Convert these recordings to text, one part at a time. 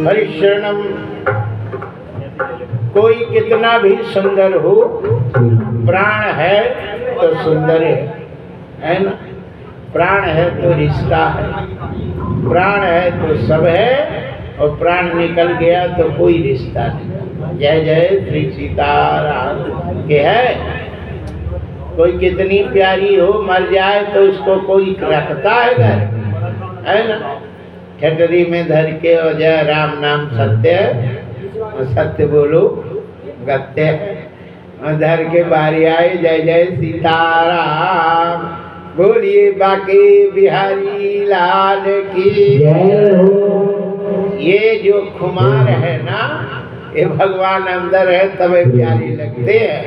हरिशरणम। कोई कितना भी सुंदर हो, प्राण है तो सुंदर है ना। प्राण है तो रिश्ता है, प्राण है तो सब है, और प्राण निकल गया तो कोई रिश्ता नहीं। जय जय श्री सीताराम के है। कोई कितनी प्यारी हो, मर जाए तो उसको कोई रखता है घर, है ना। छतरी में धर के और जय राम नाम सत्य है, सत्य बोलो गत्य है, और धर के बारी आए जय जय सीताराम बोलिए बाकी बिहारी लाल की जय हो। ये जो खुमार है ना, ये भगवान अंदर है तबे प्यारी लगते हैं।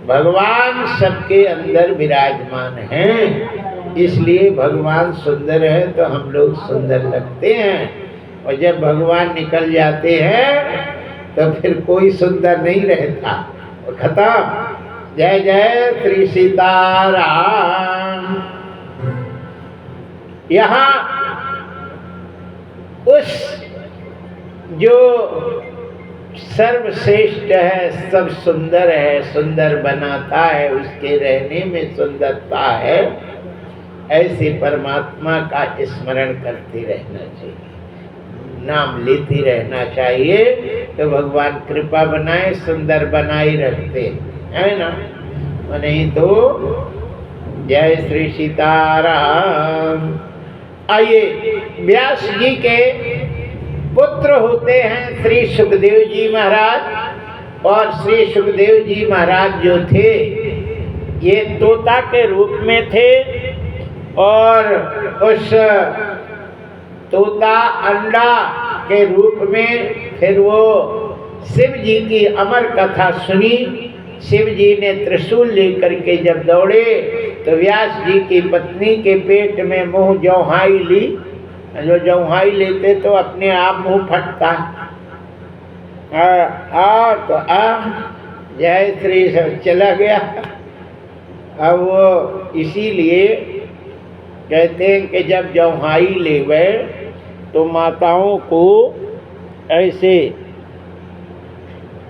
भगवान सबके अंदर विराजमान हैं, इसलिए भगवान सुंदर है तो हम लोग सुंदर लगते हैं। और जब भगवान निकल जाते हैं तो फिर कोई सुंदर नहीं रहता, खत्म। जय जय श्री सीताराम। यहाँ उस जो सर्वश्रेष्ठ है, सब सुंदर है, सुंदर बनाता है, उसके रहने में सुंदरता है, ऐसे परमात्मा का स्मरण करते रहना चाहिए, नाम लेते रहना चाहिए, तो भगवान कृपा बनाए, सुंदर बनाए रखते है ना। नहीं तो जय श्री सीताराम। आइए, व्यास जी के पुत्र होते हैं श्री सुखदेव जी महाराज, और श्री सुखदेव जी महाराज जो थे ये तोता के रूप में थे, और उस तोता अंडा के रूप में फिर वो शिव जी की अमर कथा सुनी। शिव जी ने त्रिशूल लेकर के जब दौड़े तो व्यास जी की पत्नी के पेट में मुंह जौहाई ली। जो जौहाई लेते तो अपने आप मुंह फटता, तो जय श्री सब चला गया। अब वो इसीलिए कहते हैं कि जब जौहाई लेवे तो माताओं को ऐसे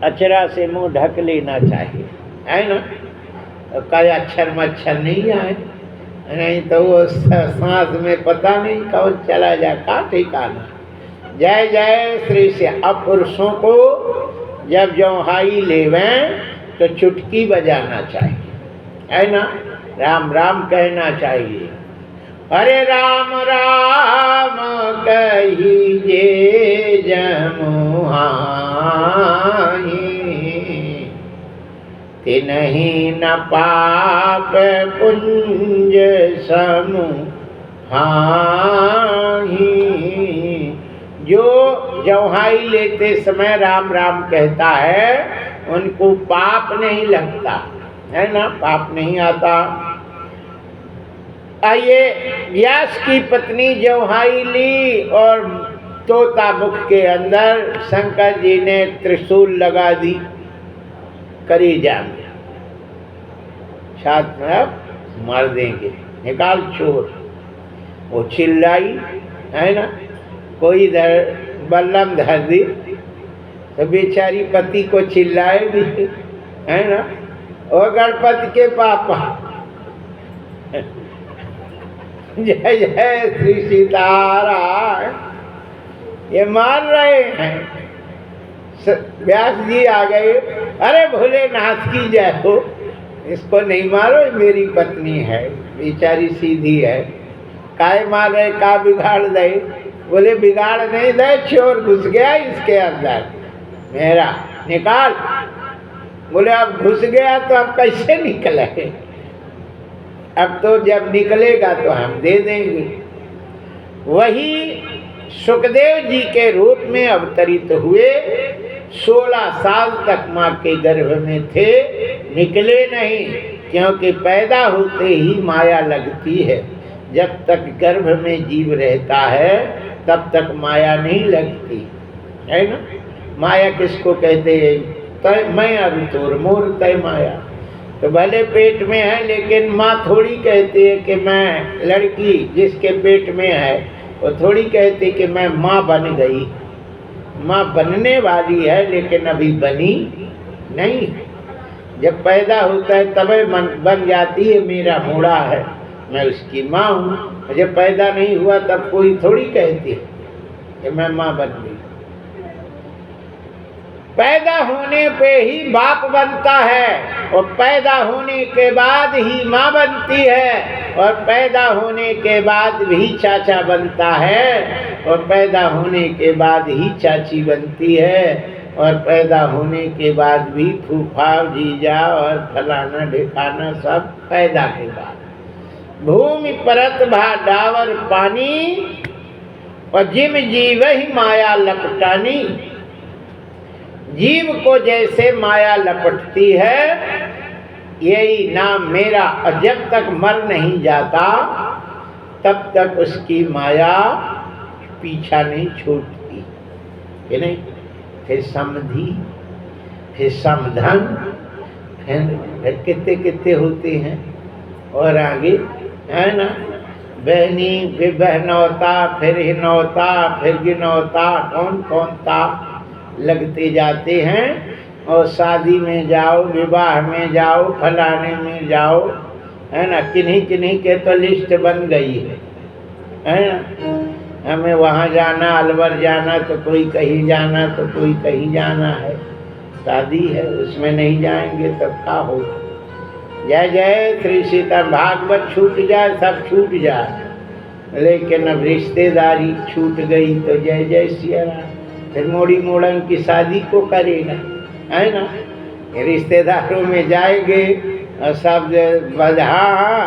अचरा से मुंह ढक लेना चाहिए, है ना। तो कई अक्षर मच्छर नहीं आए, नहीं तो वो सांस में पता नहीं कौन चला जा का ठिकाना। जय जय श्री से। अब पुरुषों को जब जौहाई लेवें तो चुटकी बजाना चाहिए, है ना। राम राम कहना चाहिए। हरे राम राम कहिए जमुहाई, तिन्हीं न पाप पुंज समूहाहि। जो जौहाई लेते समय राम राम कहता है उनको पाप नहीं लगता है ना, पाप नहीं आता। आइए, व्यास की पत्नी जौहाई ली और तोता मुख के अंदर शंकर जी ने त्रिशूल लगा दी करीजा में, साथ में अब मार देंगे, निकाल चोर। वो चिल्लाई है ना, कोई धर बल्लम धर दी तो बेचारी पति को चिल्लाए भी है ना, और गणपति के पापा जय जय श्री सीताराम, ये मार रहे हैं। व्यास जी आ गए, अरे भोलेनाथ की जय हो, इसको नहीं मारो, मेरी पत्नी है, बेचारी सीधी है, काय मार रहे, का बिगाड़ दे। बोले बिगाड़ नहीं दे, चोर घुस गया इसके अंदर, मेरा निकाल। बोले अब घुस गया तो अब कैसे निकले, अब तो जब निकलेगा तो हम दे देंगे। वही सुखदेव जी के रूप में अवतरित हुए, 16 साल तक माँ के गर्भ में थे, निकले नहीं, क्योंकि पैदा होते ही माया लगती है। जब तक गर्भ में जीव रहता है तब तक माया नहीं लगती है ना। माया किसको कहते हैं, तय मैं अरु तोर मोर तय माया। तो भले पेट में है लेकिन माँ थोड़ी कहती है कि मैं लड़की जिसके पेट में है, वो थोड़ी कहती कि मैं माँ बन गई। माँ बनने वाली है लेकिन अभी बनी नहीं है। जब पैदा होता है तभी बन जाती है, मेरा मोड़ा है, मैं उसकी माँ हूँ। जब पैदा नहीं हुआ तब कोई थोड़ी कहती कि मैं माँ बन गई। पैदा होने पे ही बाप बनता है और पैदा होने के बाद ही माँ बनती है, और पैदा होने के बाद भी चाचा बनता है, और पैदा होने के बाद ही चाची बनती है, और पैदा होने के बाद भी फूफा जीजा और फलाना ढिकाना सब पैदा के बाद। भूमि परत भा डावर पानी, और जिम जीव ही माया लपटानी। जीव को जैसे माया लपटती है, यही नाम मेरा। और जब तक मर नहीं जाता तब तक उसकी माया पीछा नहीं छूटती, ये नहीं। फिर समधि, फिर समधन, फिर कितने कितने होते हैं, और आगे है ना, बहनी, फिर बहनौता, फिर हिनौता, फिर गिनौता, कौन कौन ता लगते जाते हैं। और शादी में जाओ, विवाह में जाओ, फलाने में जाओ, है ना, किन्हीं किन्हीं के तो लिस्ट बन गई है ना। हमें वहाँ जाना, अलवर जाना, तो कोई कहीं जाना, तो कोई कहीं जाना है। शादी है, उसमें नहीं जाएंगे तब क्या होगा। जय जय श्री सीता। भागवत छूट जाए सब छूट जाए, लेकिन अब रिश्तेदारी छूट गई तो जय जय सिया राम। फिर मोड़ी मोड़न की शादी को करेगा, है ना। रिश्तेदारों में जाएंगे और सब हाँ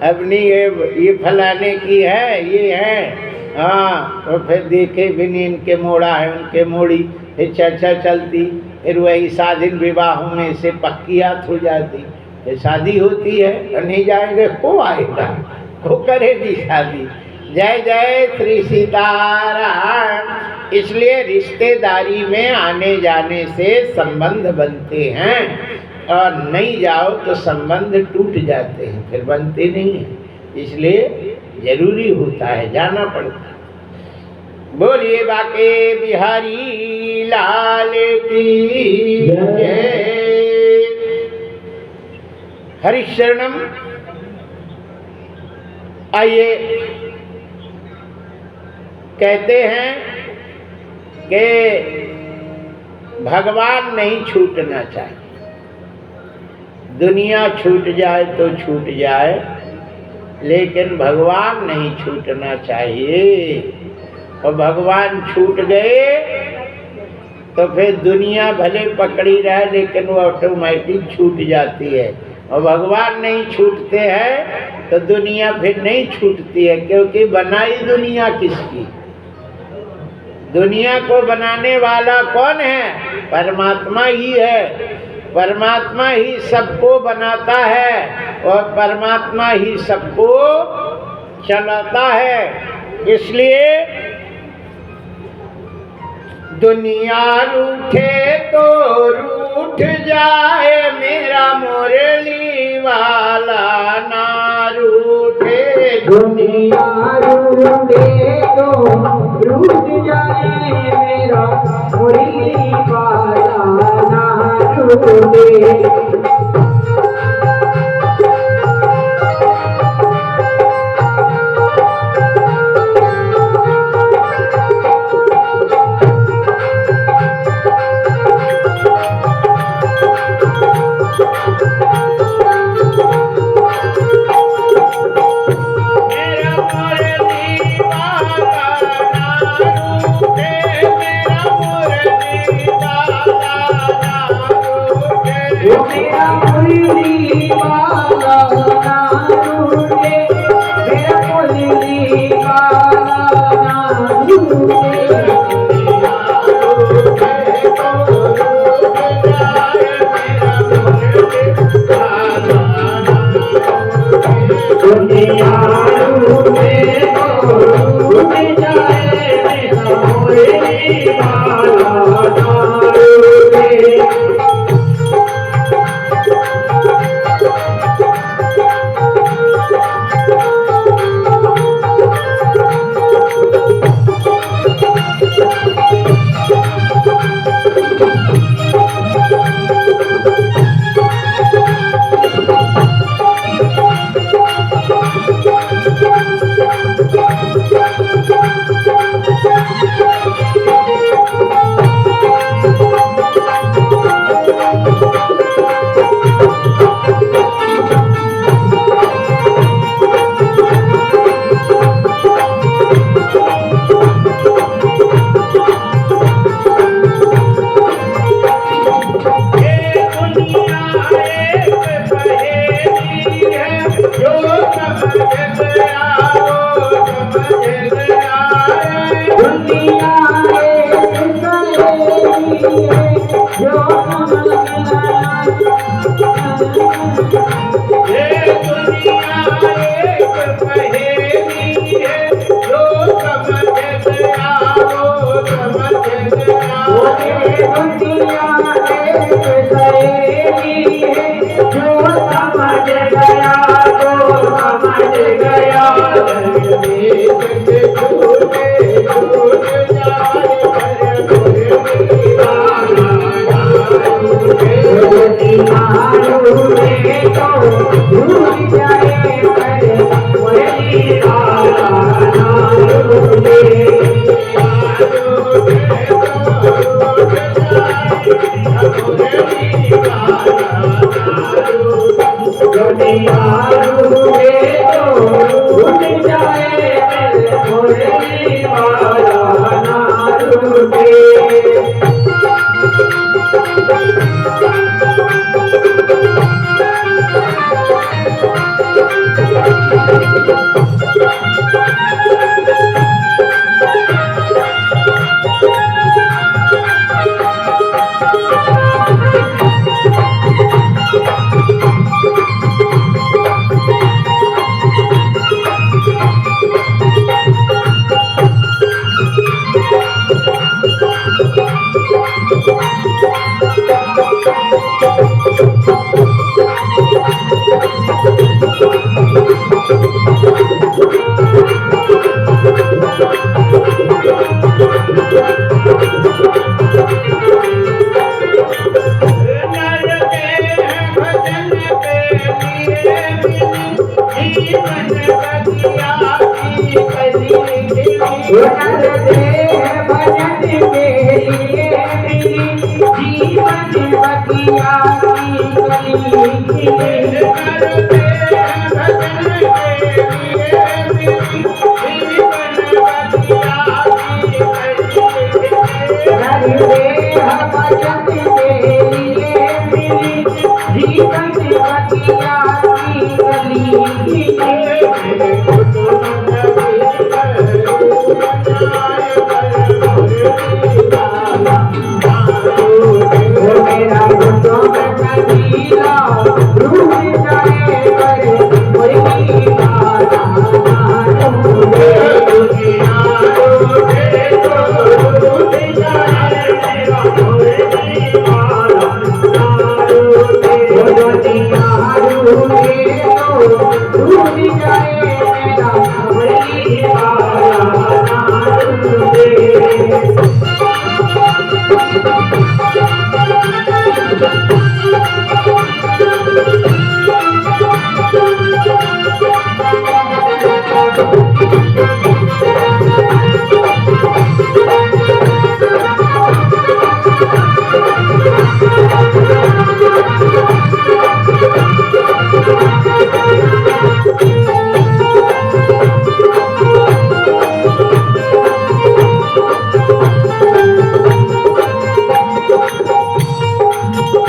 अपनी ये फलाने की है, ये है, हाँ। तो फिर देखे भी नहीं, इनके मोड़ा है, उनके मोड़ी, फिर चर्चा चलती। फिर वही शादीन विवाहों में से पक्कियात हो जाती। फिर शादी होती है और नहीं जाएंगे, को आएगा, को करेगी शादी। जय जय श्री सीताराम। इसलिए रिश्तेदारी में आने जाने से संबंध बनते हैं, और नहीं जाओ तो संबंध टूट जाते हैं, फिर बनते नहीं हैं। इसलिए जरूरी होता है, जाना पड़ता है। बोलिए बाके बिहारी लाल की जय। हरिशरणम। आइए, कहते हैं कि भगवान नहीं छूटना चाहिए। दुनिया छूट जाए तो छूट जाए, लेकिन भगवान नहीं छूटना चाहिए। और भगवान छूट गए तो फिर दुनिया भले पकड़ी रहे लेकिन वो ऑटोमेटिक छूट जाती है। और भगवान नहीं छूटते हैं तो दुनिया फिर नहीं छूटती है, क्योंकि बनाई दुनिया किसकी? दुनिया को बनाने वाला कौन है? परमात्मा ही है। परमात्मा ही सबको बनाता है और परमात्मा ही सबको चलाता है। इसलिए दुनिया रूठे तो रूठ जाए, मेरा मुरली वाला ना रूठे। दुनिया रूठे तो रूठ जाए, मेरा मुरली वाला ना रूठे।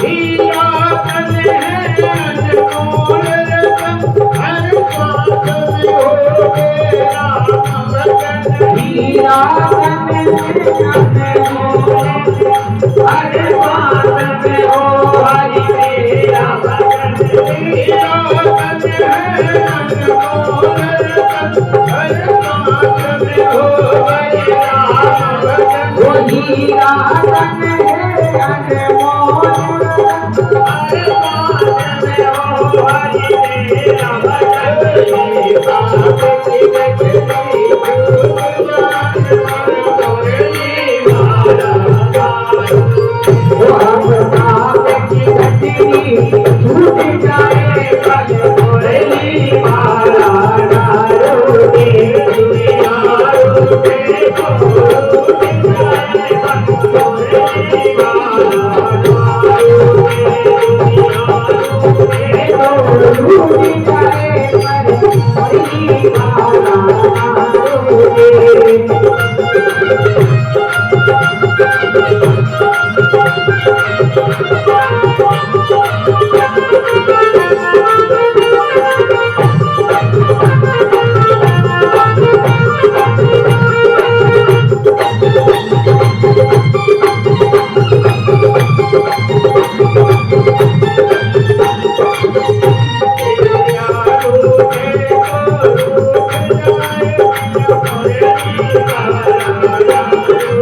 हीरा तन है अनमोल रतन, हर पास में होवे राम भजन। हीरा तन है अनमोल, हर पास में हो हरि तेरा भजन। हीरा तन है अनमोल रतन, हर पास में होवे राम भजन। वो हीरा तन है अनमोल, हर पास में हो हरि तेरा वो अपना की घटनी छूट जाए पल मुरली माला डालो रे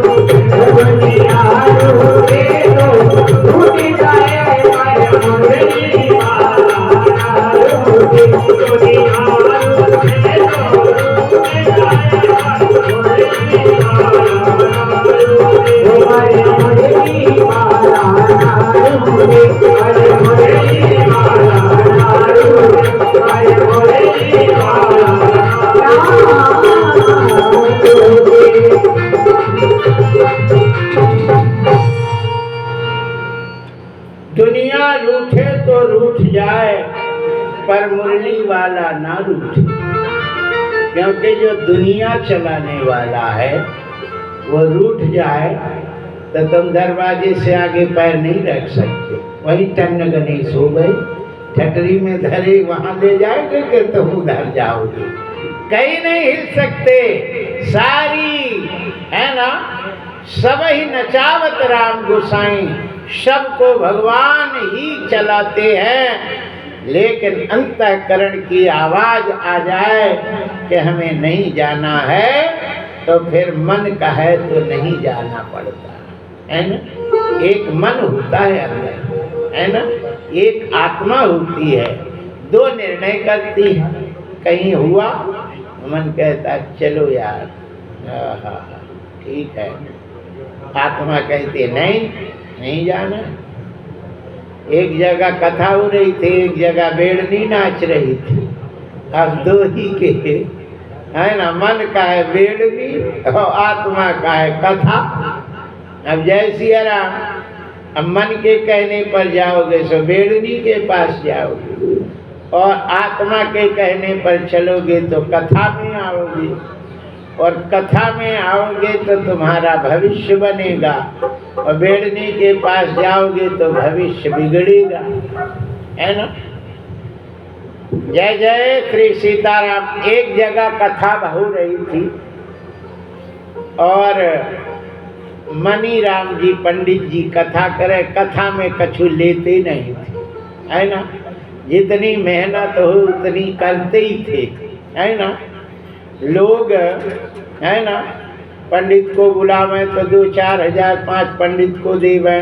दुनिया रूठे तो छूट जाए पल मुरली माला डालो रे दुनिया रूठे तो छूट जाए पल मुरली माला डालो रे। दुनिया रूठे तो रूठ जाए, पर मुरली वाला ना रूठे। क्योंकि जो दुनिया चलाने वाला है वो रूठ जाए तो तुम दरवाजे से आगे पैर नहीं रख सकते। वही टन्न गणेश हो गई, ठटरी में धरे वहां ले जाएंगे कि तुम उधर जाओगे, कहीं नहीं हिल सकते। सारी है ना, सब ही नचावत राम गोसाई, सबको भगवान ही चलाते हैं। लेकिन अंतःकरण की आवाज आ जाए कि हमें नहीं जाना है, तो फिर मन का है तो नहीं जाना पड़ता है ना। एक मन होता है अंदर, है ना, एक आत्मा होती है, दो निर्णय करती है। कहीं हुआ मन कहता चलो यार, ठीक है। आत्मा कहती नहीं, नहीं जाना। एक जगह कथा हो रही थी, एक जगह बेड़नी नाच रही थी। अब दो ही के है ना, मन का है बेड़नी और आत्मा का है कथा। अब जय सिया राम, अब मन के कहने पर जाओगे तो बेड़नी के पास जाओगे, और आत्मा के कहने पर चलोगे तो कथा में आओगे, और कथा में आओगे तो तुम्हारा भविष्य बनेगा, और बेड़नी के पास जाओगे तो भविष्य बिगड़ेगा, है ना। जय जय श्री सीताराम। एक जगह कथा हो रही थी और मनी राम जी पंडित जी कथा करे, कथा में कछु लेते नहीं थे, है ना। जितनी मेहनत हो उतनी करते ही थे, है ना। लोग है ना पंडित को बुलावें तो 2-4 हजार 5 पंडित को देवें,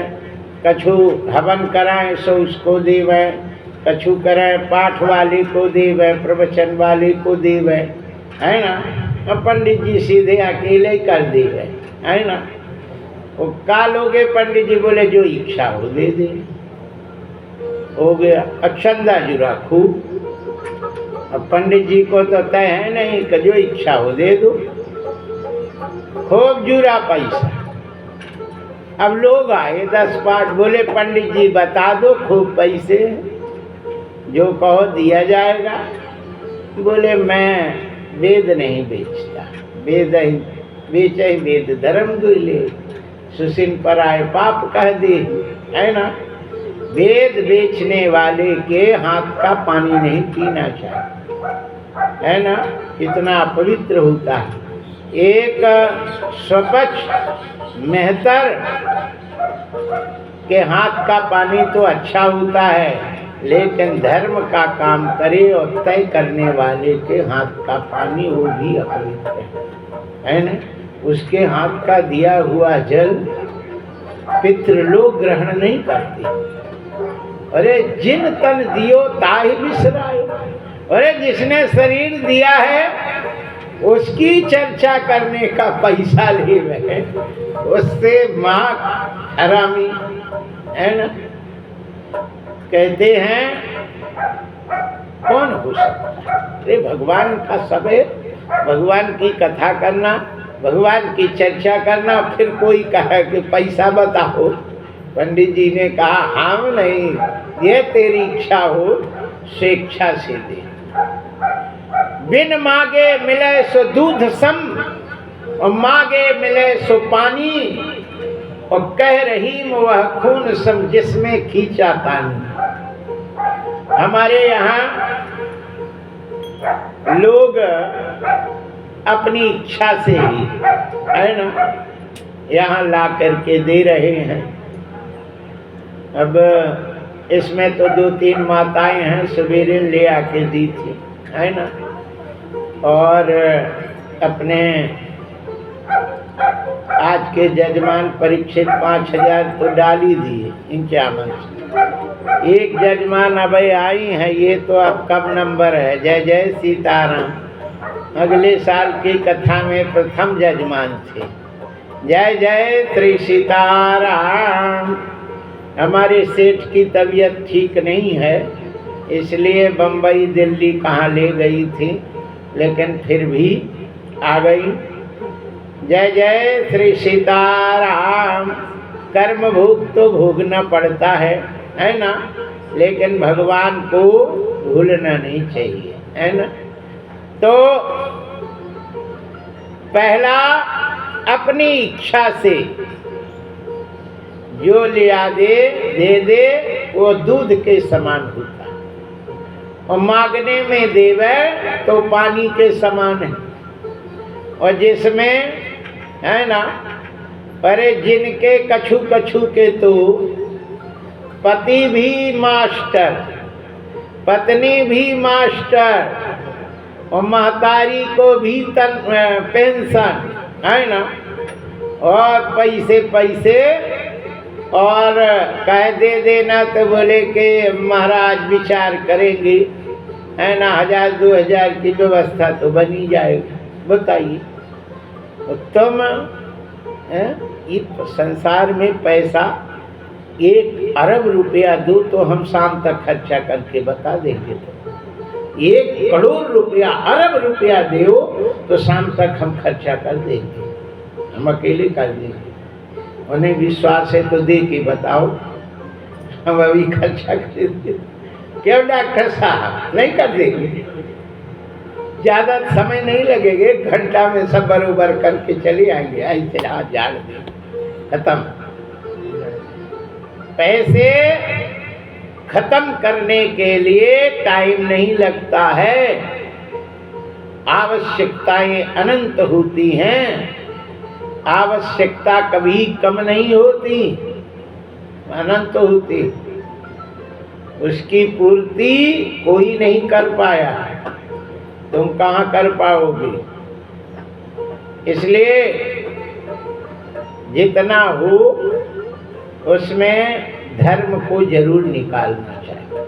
कछु हवन कराएं सो उसको देवें, कछु करें पाठ वाले को देवें, प्रवचन वाले को देवें, है ना। और पंडित जी सीधे अकेले कर देवें, है ना। वो का लोगे, पंडित जी बोले जो इच्छा हो दे दे, हो गया। अक्षंदा जुरा खूब। अब पंडित जी को तो तय है नहीं कि जो इच्छा हो दे दो, खूब जुरा पैसा। अब लोग आए 10 पाठ, बोले पंडित जी बता दो खूब पैसे, जो कहो दिया जाएगा। बोले मैं वेद नहीं बेचता, वेद ही बेचे वेद धर्म दुले, सुसिन पर आए पाप कह दे, है ना। वेद बेचने वाले के हाथ का पानी नहीं पीना चाहिए, है ना। इतना अपवित्र होता है। एक स्वच्छ मेहतर के हाथ का पानी तो अच्छा होता है, लेकिन धर्म का काम करे और तय करने वाले के हाथ का पानी वो भी अपवित्र है ना। उसके हाथ का दिया हुआ जल पितृलोक ग्रहण नहीं करते। अरे जिन तन दियो ताहि बिसरायो। अरे जिसने शरीर दिया है उसकी चर्चा करने का पैसा ले रहे, उससे माँ हरामी, है ना। कहते हैं कौन हो सकता है। अरे भगवान का सब है, भगवान की कथा करना, भगवान की चर्चा करना, फिर कोई कहे कि पैसा बताओ। पंडित जी ने कहा हम नहीं, ये तेरी इच्छा हो स्वेच्छा से दे। बिन मांगे मिले सो दूध सम, और मांगे मिले सो पानी, और कह रही वह खून सम जिसमें खींचा पानी। हमारे यहाँ लोग अपनी इच्छा से ही, है ना, यहाँ ला करके दे रहे हैं। अब इसमें तो 2-3 माताएं हैं, सवेरे ले आके दी थी, है ना। और अपने आज के जजमान परीक्षित 5000 तो डाल ही दिए इंचामन से। एक जजमान अब आई है, ये तो अब कब नंबर है। जय जय सीताराम। अगले साल की कथा में प्रथम जजमान थे। जय जय श्री सीताराम। हमारे सेठ की तबीयत ठीक नहीं है, इसलिए बम्बई दिल्ली कहाँ ले गई थी, लेकिन फिर भी आ गई। जय जय श्री सीताराम। कर्म भोग तो भोगना पड़ता है ना, लेकिन भगवान को भूलना नहीं चाहिए, है ना। तो पहला अपनी इच्छा से जो लिया दे दे वो दूध के समान होता है, और मांगने में देवे तो पानी के समान है। और जिसमें, है ना, अरे जिनके कछु कछु के तो पति भी मास्टर, पत्नी भी मास्टर, और महतारी को भी पेंशन, है ना, और पैसे पैसे, और कह दे देना तो बोले कि महाराज विचार करेंगे, है ना, 1000-2000 की व्यवस्था तो बनी जाएगी। बताइए तुम इस संसार में पैसा 1 अरब रुपया दो तो हम शाम तक खर्चा करके बता देंगे। तो 1 करोड़ रुपया, अरब रुपया दो तो शाम तक हम खर्चा कर देंगे, हम अकेले कर देंगे। उन्हें विश्वास है तो दे के बताओ, हम अभी खर्चा कर देंगे। क्यों डॉक्टर साहब, नहीं कर देंगे, ज्यादा समय नहीं लगेगा, 1 घंटा में सब बरोबर करके चले आएंगे। ऐसे हाथ झाड़ दे, खत्म। पैसे खत्म करने के लिए टाइम नहीं लगता है। आवश्यकताएं अनंत होती हैं, आवश्यकता कभी कम नहीं होती, अनंत होती। उसकी पूर्ति कोई नहीं कर पाया, तुम कहाँ कर पाओगे। इसलिए जितना हो उसमें धर्म को जरूर निकालना चाहिए।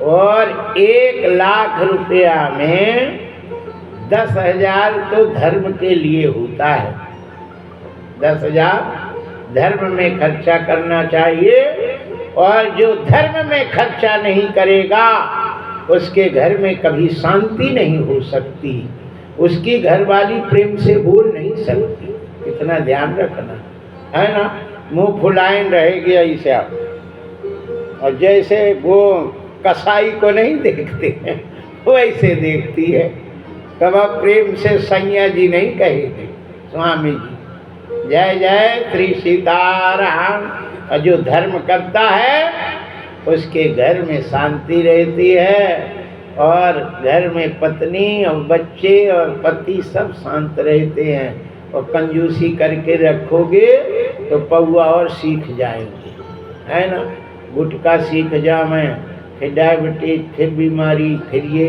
और 1 लाख रुपया में 10,000 तो धर्म के लिए होता है। 10,000 धर्म में खर्चा करना चाहिए। और जो धर्म में खर्चा नहीं करेगा उसके घर में कभी शांति नहीं हो सकती, उसकी घरवाली प्रेम से बोल नहीं सकती। इतना ध्यान रखना, है ना। मुंह फुलाइन रहेगी ऐसे आप, और जैसे वो कसाई को नहीं देखते हैं वैसे देखती है। कब प्रेम से सैया जी नहीं कहेंगे, स्वामी जी। जय जय श्री सीताराम। और जो धर्म करता है उसके घर में शांति रहती है, और घर में पत्नी और बच्चे और पति सब शांत रहते हैं। और कंजूसी करके रखोगे तो पौआ और सीख जाएंगे, है ना। गुटखा सीख जाए, फिर डायबिटीज, फिर बीमारी, फिर ये,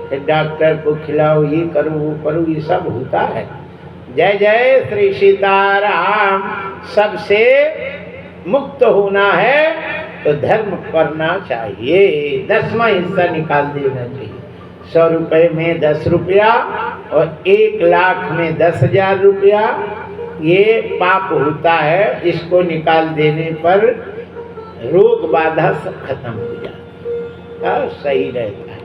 फिर डॉक्टर को खिलाओ, ये करो वो करो, ये सब होता है। जय जय श्री सीताराम। सबसे मुक्त होना है तो धर्म करना चाहिए। 10वां हिस्सा निकाल देना चाहिए। 100 रुपये में 10 रुपया और 1 लाख में 10,000 रुपया, ये पाप होता है। इसको निकाल देने पर रोग बाधा सब खत्म हो जाता है, सही रहता है,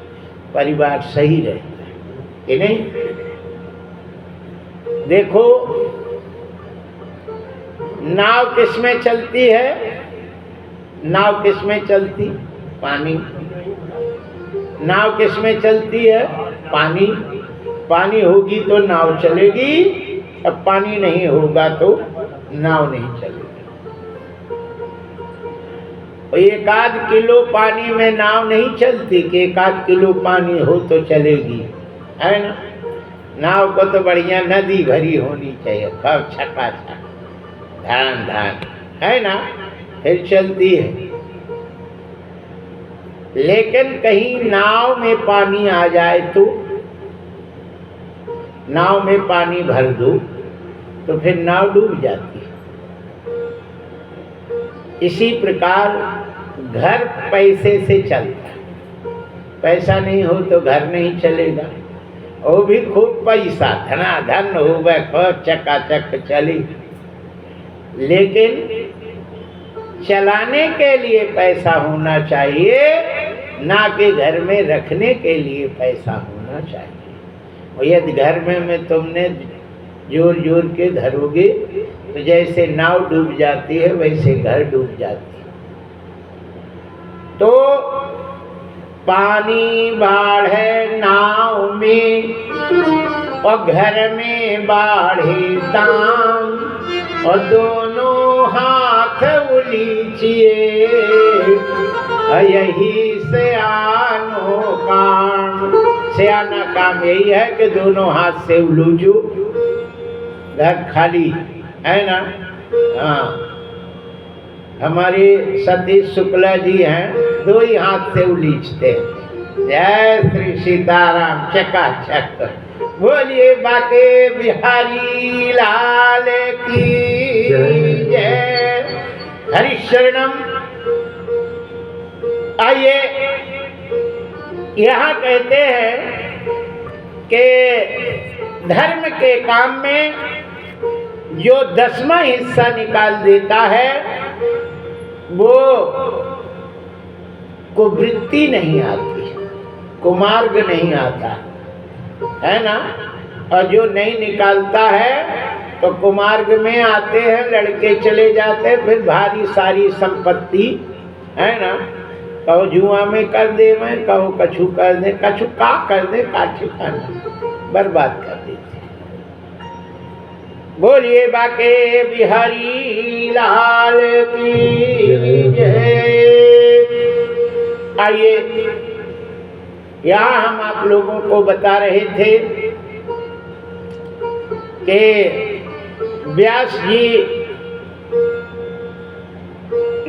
परिवार सही रहता है कि नहीं। देखो नाव किस में चलती है? नाव किस में चलती? पानी। नाव किस में चलती है? पानी। पानी होगी तो नाव चलेगी, अब पानी नहीं होगा तो नाव नहीं चलेगी। 1 आध किलो पानी में नाव नहीं चलती कि 1 आध किलो पानी हो तो चलेगी, है ना। नाव को तो बढ़िया नदी भरी होनी चाहिए, खूब छकाछक, धान धान, है ना, फिर चलती है। लेकिन कहीं नाव में पानी आ जाए तो, नाव में पानी भर दो तो फिर नाव डूब जाती है। इसी प्रकार घर पैसे से चलता है। पैसा नहीं हो तो घर नहीं चलेगा। वो भी खूब पैसा, धनाधन हो वह खूब चकाचक चली, लेकिन चलाने के लिए पैसा होना चाहिए, ना कि घर में रखने के लिए पैसा होना चाहिए। और यदि घर में तुमने जोर जोर के धरोगे तो जैसे नाव डूब जाती है वैसे घर डूब जाती है। तो पानी बाढ़े नाव में और घर में बाढ़े दाम, और दोनों हाथ उलीचिए, यही सियानो काम। सियाना काम यही है कि दोनों हाथ से उलूजो, घर खाली, है ना। हाँ, हमारे सतीश शुक्ला जी हैं, 2 ही हाथ से उलीचते हैं। जय श्री सीताराम। चकाचक बोलिए बाके बिहारी लाल की जय। हरिशरणम। आइए, यहाँ कहते हैं कि धर्म के काम में जो 10वां हिस्सा निकाल देता है वो कुवृत्ति नहीं आती, कुमार्ग नहीं आता, है ना। और जो नहीं निकालता है तो कुमार्ग में आते हैं, लड़के चले जाते हैं, फिर भारी सारी संपत्ति, है ना। कहो जुआ में कर दे, मैं कहो कछु कर दे, कछु का कर दे, का ठिकाना, बर्बाद कर देते। बोलिए बाके बिहारी लाल की जय। आइए, यहाँ हम आप लोगों को बता रहे थे कि व्यास जी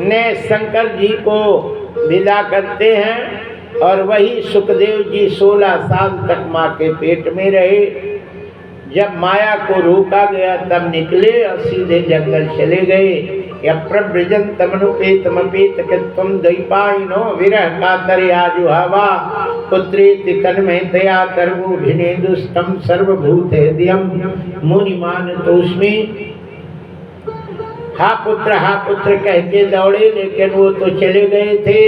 ने शंकर जी को विदा करते हैं और वही सुखदेव जी 16 साल तक माँ के पेट में रहे। जब माया को रोका गया तब निकले और सीधे जंगल चले गए। यप्रव्रजन तमनुपेतमपेत कृत्वम द्वैपायनो विरह कातरे आजुहावा पुत्रेति तन्मयतया तर्वोभिनेदुस्तम सर्वभूत हृदयम मुनिमान तोस्मि। हा पुत्र कह के दौड़े, लेकिन वो तो चले गए थे।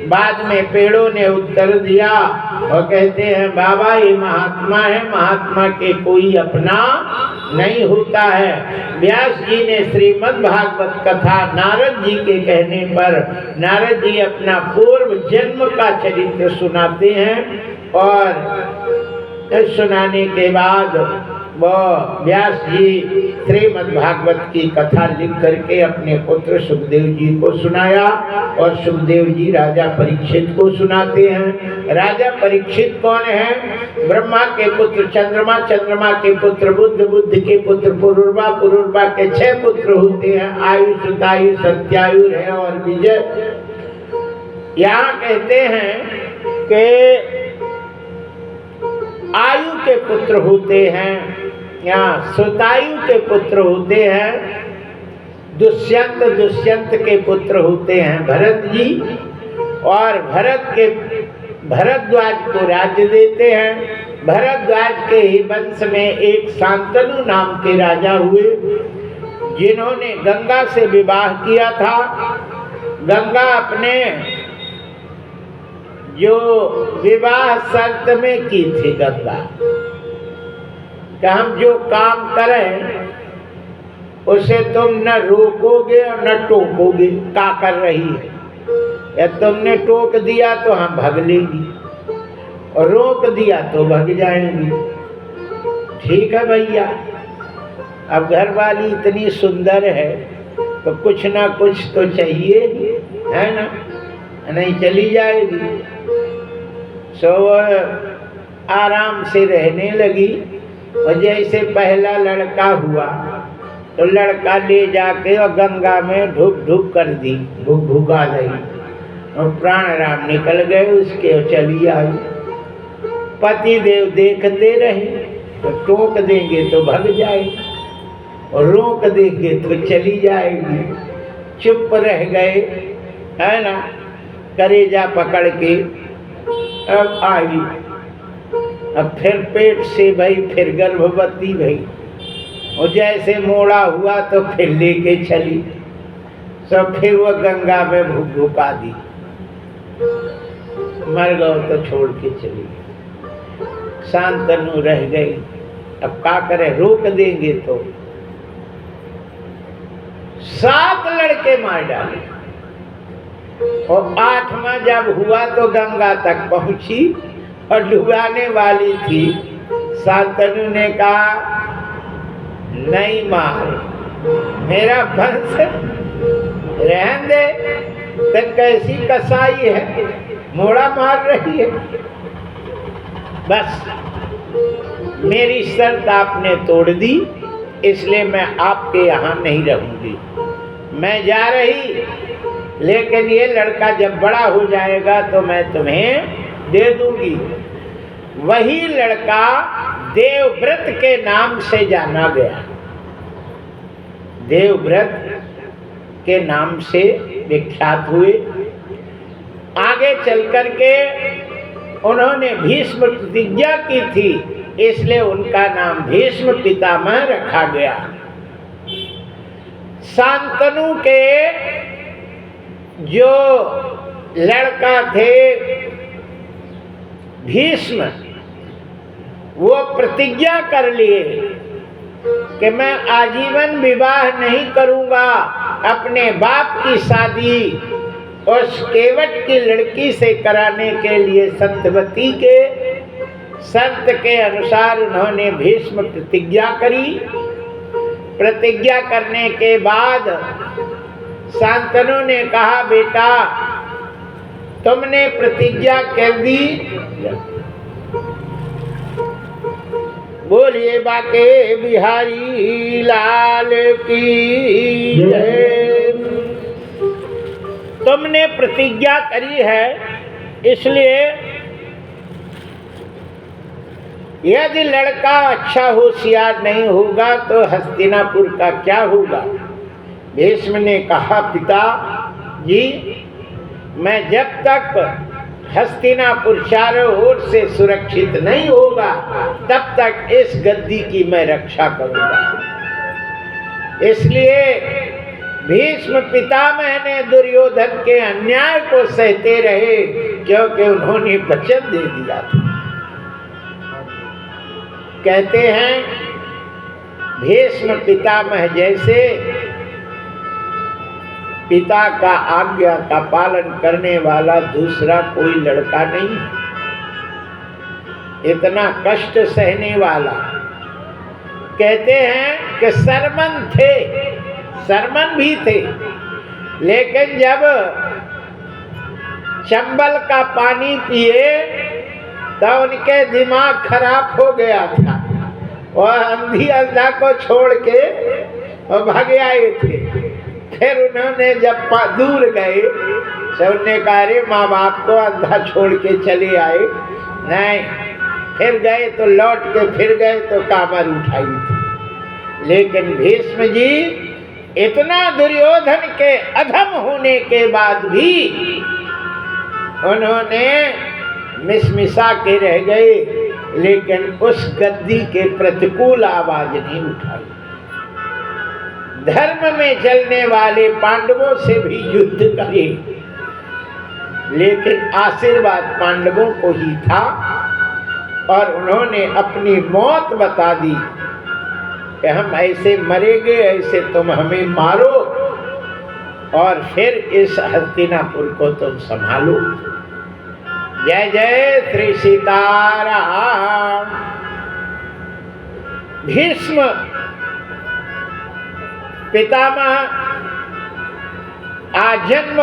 बाद में पेड़ों ने उत्तर दिया और कहते हैं बाबा ये महात्मा है, महात्मा के कोई अपना नहीं होता है। व्यास जी ने श्रीमद् भागवत कथा नारद जी के कहने पर नारद जी अपना पूर्व जन्म का चरित्र सुनाते हैं और सुनाने के बाद वो व्यास जी श्रीमद् भागवत की कथा लिख करके अपने पुत्र सुखदेव जी को सुनाया और सुखदेव जी राजा परीक्षित को सुनाते हैं। राजा परीक्षित कौन है? ब्रह्मा के पुत्र चंद्रमा, चंद्रमा के पुत्र बुध, बुध के पुत्र पुरुरवा, पुरुरवा के 6 पुत्र होते हैं, आयु, सुतायु, सत्यायु है और विजय। यहाँ कहते हैं कि आयु के पुत्र होते हैं, यहाँ सुतायु के पुत्र होते हैं, दुष्यंत, दुष्यंत के पुत्र होते हैं भरत जी, और भरद्वाज को राज्य देते हैं। भरद्वाज के ही वंश में एक शांतनु नाम के राजा हुए, जिन्होंने गंगा से विवाह किया था। गंगा अपने जो विवाह शर्त में की थी गंगा कि हम जो काम करें उसे तुम न रोकोगे और न टोकोगे, क्या कर रही है, या तुमने टोक दिया तो हम भाग लेंगी और रोक दिया तो भाग जाएंगी। ठीक है भैया, अब घर वाली इतनी सुंदर है तो कुछ ना कुछ तो चाहिए, है ना, नहीं चली जाएगी। सो आराम से रहने लगी। और जैसे पहला लड़का हुआ तो लड़का ले जाके और गंगा में ढुक ढुक कर दी, भुगा गई और प्राण राम निकल गए उसके और चली आई। पति देव देखते रहे, तो टोक देंगे तो भाग जाएगी और रोक देंगे तो चली जाएगी। चुप रह गए, है ना, कलेजा पकड़ के। अब आई, अब फिर पेट से भई, फिर गर्भवती भई, और जैसे मोड़ा हुआ तो फिर लेके चली। सब फिर वो गंगा में भुका दी, मर गए तो छोड़ के चली। शांतनु रह गई। अब क्या करे, रोक देंगे तो 7 लड़के मार डाले। और 8वां जब हुआ तो गंगा तक पहुंची और डुबाने वाली थी। शांतनु ने कहा, नहीं मार, मेरा वंश रहने दे, तो कैसी कसाई है, मोड़ा मार रही है। बस मेरी शर्त आपने तोड़ दी, इसलिए मैं आपके यहाँ नहीं रहूंगी। मैं जा रही, लेकिन ये लड़का जब बड़ा हो जाएगा तो मैं तुम्हें दे दूंगी। वही लड़का देवव्रत के नाम से जाना गया। देवव्रत के नाम से विख्यात हुए। आगे चल कर के उन्होंने भीष्म प्रतिज्ञा की थी, इसलिए उनका नाम भीष्म पितामह रखा गया। शांतनु के जो लड़का थे भीष्म, वो प्रतिज्ञा कर लिए कि मैं आजीवन विवाह नहीं करूंगा। अपने बाप की शादी उस केवट की लड़की से कराने के लिए सत्यवती के शर्त के अनुसार उन्होंने भीष्म प्रतिज्ञा करी। प्रतिज्ञा करने के बाद शांतनु ने कहा, बेटा तुमने प्रतिज्ञा कर दी, बोलिए बाके बिहारी लाल की जय। तुमने प्रतिज्ञा करी है, इसलिए यदि लड़का अच्छा होशियार नहीं होगा तो हस्तिनापुर का क्या होगा। भीष्म ने कहा, पिता जी, मैं जब तक हस्तिनापुर चारों ओर से सुरक्षित नहीं होगा तब तक इस गद्दी की मैं रक्षा करूंगा। इसलिए भीष्म पितामह ने दुर्योधन के अन्याय को सहते रहे, क्योंकि उन्होंने वचन दे दिया था। कहते हैं भीष्म पितामह जैसे पिता का आज्ञा का पालन करने वाला दूसरा कोई लड़का नहीं। इतना कष्ट सहने वाला, कहते हैं कि सरमन थे, सरमन भी थे, लेकिन जब चंबल का पानी पिए तो उनके दिमाग खराब हो गया था और अंधी अंधा को छोड़ के और भागे आए थे। फिर उन्होंने जब दूर गए तो उन्होंने कहा अरे माँ बाप को अंधा छोड़ के चले आए। नहीं, फिर गए तो लौट के फिर गए तो कामर उठाई थी। लेकिन भीष्म जी इतना दुर्योधन के अधम होने के बाद भी उन्होंने मिसमिसा के रह गए, लेकिन उस गद्दी के प्रतिकूल आवाज नहीं उठाई। धर्म में चलने वाले पांडवों से भी युद्ध करे, लेकिन आशीर्वाद पांडवों को ही था और उन्होंने अपनी मौत बता दी कि हम ऐसे मरेंगे, ऐसे तुम हमें मारो और फिर इस हस्तिनापुर को तुम संभालो। जय जय श्री सीताराम। भीष्म पितामह आजन्म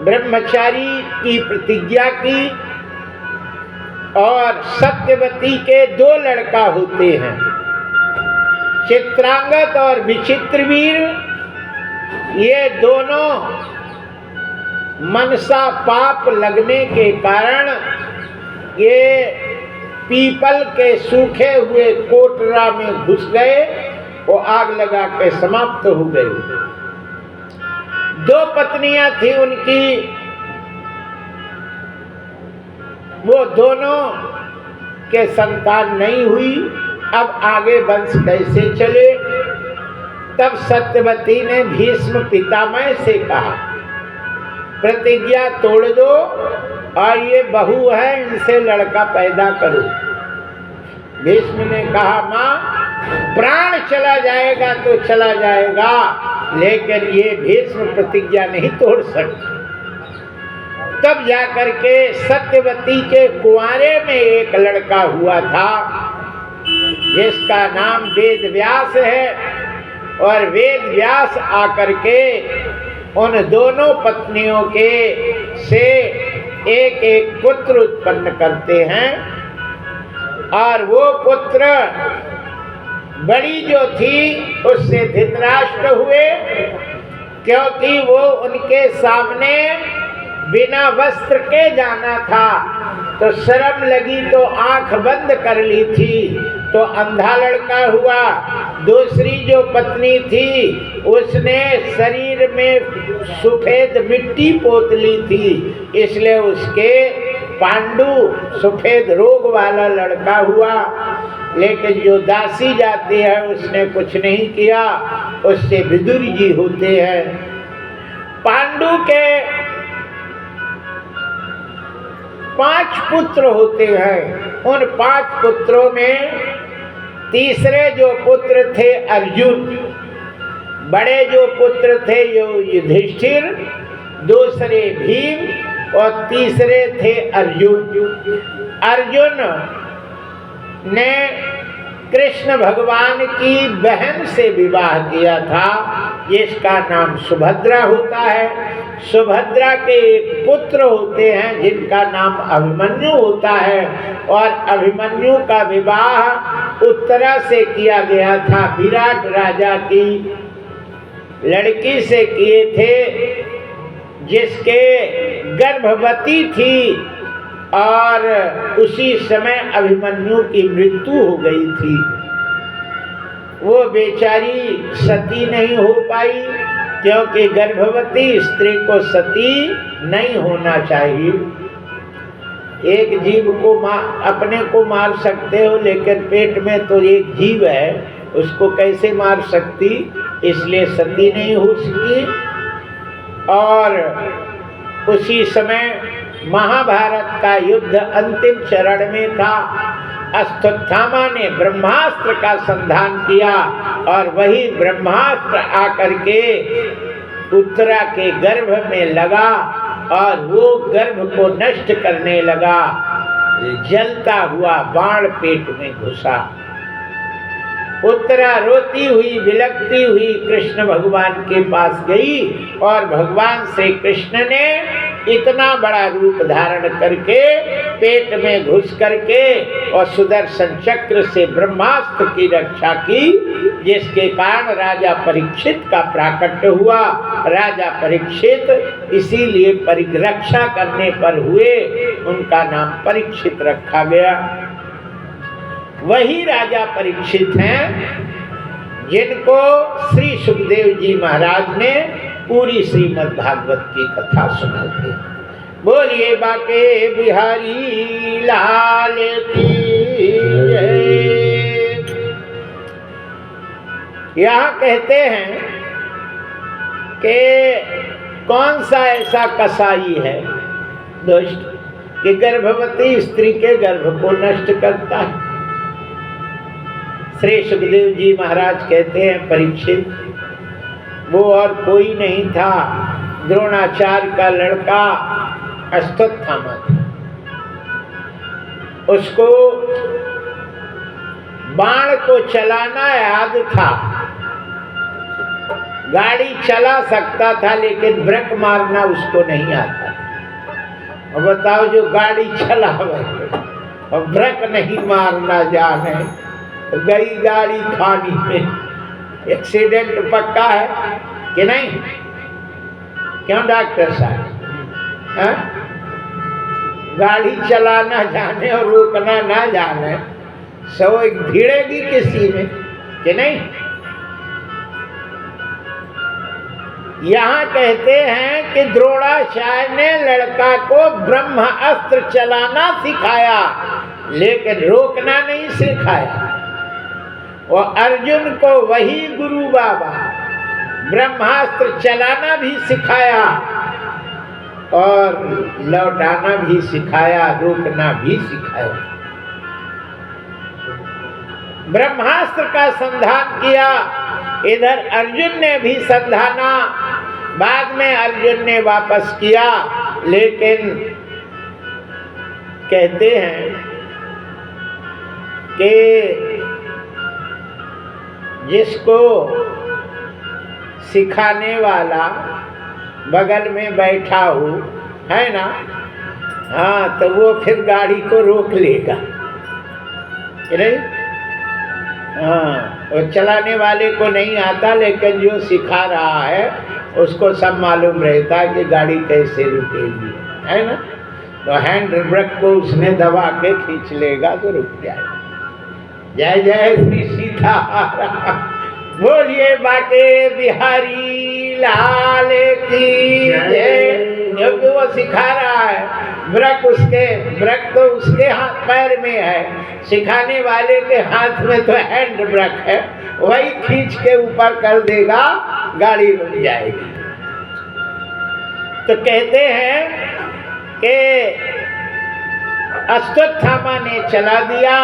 ब्रह्मचारी की प्रतिज्ञा की और सत्यवती के 2 लड़का होते हैं, चित्रांगद और विचित्रवीर। ये दोनों मनसा पाप लगने के कारण ये पीपल के सूखे हुए कोटरा में घुस गए, वो आग लगा के समाप्त हो गए। 2 पत्नियां थी उनकी, वो दोनों के संतान नहीं हुई। अब आगे वंश कैसे चले? तब सत्यवती ने भीष्म पितामह से कहा प्रतिज्ञा तोड़ दो और ये बहू है, इनसे लड़का पैदा करो। भीष्म ने कहा माँ प्राण चला जाएगा तो चला जाएगा, लेकिन ये भीष्म प्रतिज्ञा नहीं तोड़ सकता। तब जाकर के सत्यवती के कुंवारे में एक लड़का हुआ था जिसका नाम वेद व्यास है, और वेद व्यास आकर के उन दोनों पत्नियों के से एक एक पुत्र उत्पन्न करते हैं। और वो पुत्र बड़ी जो थी उससे धृतराष्ट्र हुए, क्योंकि वो उनके सामने बिना वस्त्र के जाना था, तो शर्म लगी तो आंख बंद कर ली थी, तो अंधा लड़का हुआ। दूसरी जो पत्नी थी उसने शरीर में सफेद मिट्टी पोत ली थी, इसलिए उसके पांडु सफेद रोग वाला लड़का हुआ। लेकिन जो दासी जाती है उसने कुछ नहीं किया, उससे विदुर जी होते हैं। पांडु के 5 पुत्र होते हैं। उन 5 पुत्रों में तीसरे जो पुत्र थे अर्जुन, बड़े जो पुत्र थे युधिष्ठिर, दूसरे भीम और तीसरे थे अर्जुन। अर्जुन ने कृष्ण भगवान की बहन से विवाह किया था, जिसका नाम सुभद्रा होता है। सुभद्रा के एक पुत्र होते हैं जिनका नाम अभिमन्यु होता है, और अभिमन्यु का विवाह उत्तरा से किया गया था, विराट राजा की लड़की से किए थे, जिसके गर्भवती थी और उसी समय अभिमन्यु की मृत्यु हो गई थी। वो बेचारी सती नहीं हो पाई, क्योंकि गर्भवती स्त्री को सती नहीं होना चाहिए। एक जीव को अपने को मार सकते हो, लेकिन पेट में तो एक जीव है, उसको कैसे मार सकती? इसलिए सती नहीं हो सकी। और उसी समय महाभारत का युद्ध अंतिम चरण में था। अश्वत्थामा ने ब्रह्मास्त्र का संधान किया और वही ब्रह्मास्त्र आकर के उत्तरा के गर्भ में लगा और वो गर्भ को नष्ट करने लगा। जलता हुआ बाण पेट में घुसा। उत्तरा रोती हुई बिलखती हुई कृष्ण भगवान के पास गई और भगवान श्री कृष्ण ने इतना बड़ा रूप धारण करके पेट में घुस करके और सुदर्शन चक्र से ब्रह्मास्त्र की रक्षा की, जिसके कारण राजा परीक्षित का प्राकट्य हुआ। राजा परीक्षित इसीलिए परिरक्षा करने पर हुए, उनका नाम परीक्षित रखा गया। वही राजा परीक्षित हैं जिनको श्री सुखदेव जी महाराज ने पूरी श्रीमद् भागवत की कथा सुनाई थी। बोलिए बाके बिहारी लाल की जय। यहाँ कहते हैं कि कौन सा ऐसा कसाई है दुष्ट कि गर्भवती स्त्री के गर्भ को नष्ट करता है। श्री सुखदेव जी महाराज कहते हैं परीक्षित वो और कोई नहीं था, द्रोणाचार्य का लड़का अश्वत्थामा था। उसको बाण को चलाना याद था, गाड़ी चला सकता था लेकिन ब्रेक मारना उसको नहीं आता। और बताओ जो गाड़ी चलावे और ब्रेक नहीं मारना जाने, गई गाड़ी खानी में, एक्सीडेंट पक्का है कि नहीं? क्यों डॉक्टर साहब? गाड़ी चलाना जाने और रोकना ना जाने, सो भिड़ेगी किसी में कि नहीं? यहाँ कहते हैं कि द्रोणाचार्य ने लड़का को ब्रह्म अस्त्र चलाना सिखाया लेकिन रोकना नहीं सिखाया। और अर्जुन को वही गुरु बाबा ब्रह्मास्त्र चलाना भी सिखाया और लौटाना भी सिखाया, रोकना भी सिखाया। ब्रह्मास्त्र का संधान किया, इधर अर्जुन ने भी संधाना, बाद में अर्जुन ने वापस किया। लेकिन कहते हैं कि जिसको सिखाने वाला बगल में बैठा हो है ना, हाँ, तो वो फिर गाड़ी को रोक लेगा नहीं? हाँ, वो चलाने वाले को नहीं आता लेकिन जो सिखा रहा है उसको सब मालूम रहता है कि गाड़ी कैसे रुकेगी, है ना? तो हैंड ब्रेक को उसने दबा के खींच लेगा तो रुक जाएगा। जय जय श्री सीताराम। बोलिए बाके बिहारी लाल की जय। क्योंकि वो सिखा रहा है, ब्रेक तो उसके हाथ पैर में है, सिखाने वाले के हाथ में तो हैंड ब्रेक है, वही खींच के ऊपर कर देगा, गाड़ी रुक जाएगी। तो कहते हैं कि अश्वत्थामा ने चला दिया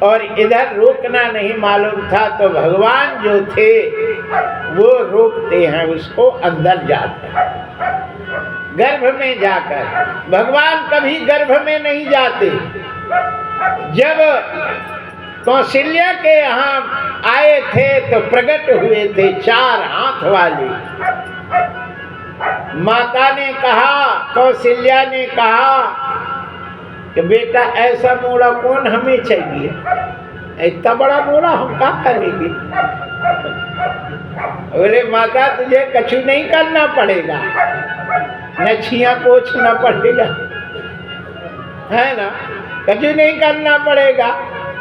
और इधर रोकना नहीं मालूम था, तो भगवान जो थे वो रोकते हैं उसको, अंदर जाकर गर्भ में जाकर। भगवान कभी गर्भ में नहीं जाते। जब कौशल्या के यहाँ आए थे तो प्रकट हुए थे 4 हाथ वाले। माता ने कहा, कौशल्या ने कहा कि बेटा ऐसा मोड़ा कौन हमें चाहिए, इतना बड़ा मोड़ा हम क्या करेंगे? बोले माता तुझे कछु नहीं करना पड़ेगा, न छिया पोछना पड़ेगा, है ना, कछु नहीं करना पड़ेगा।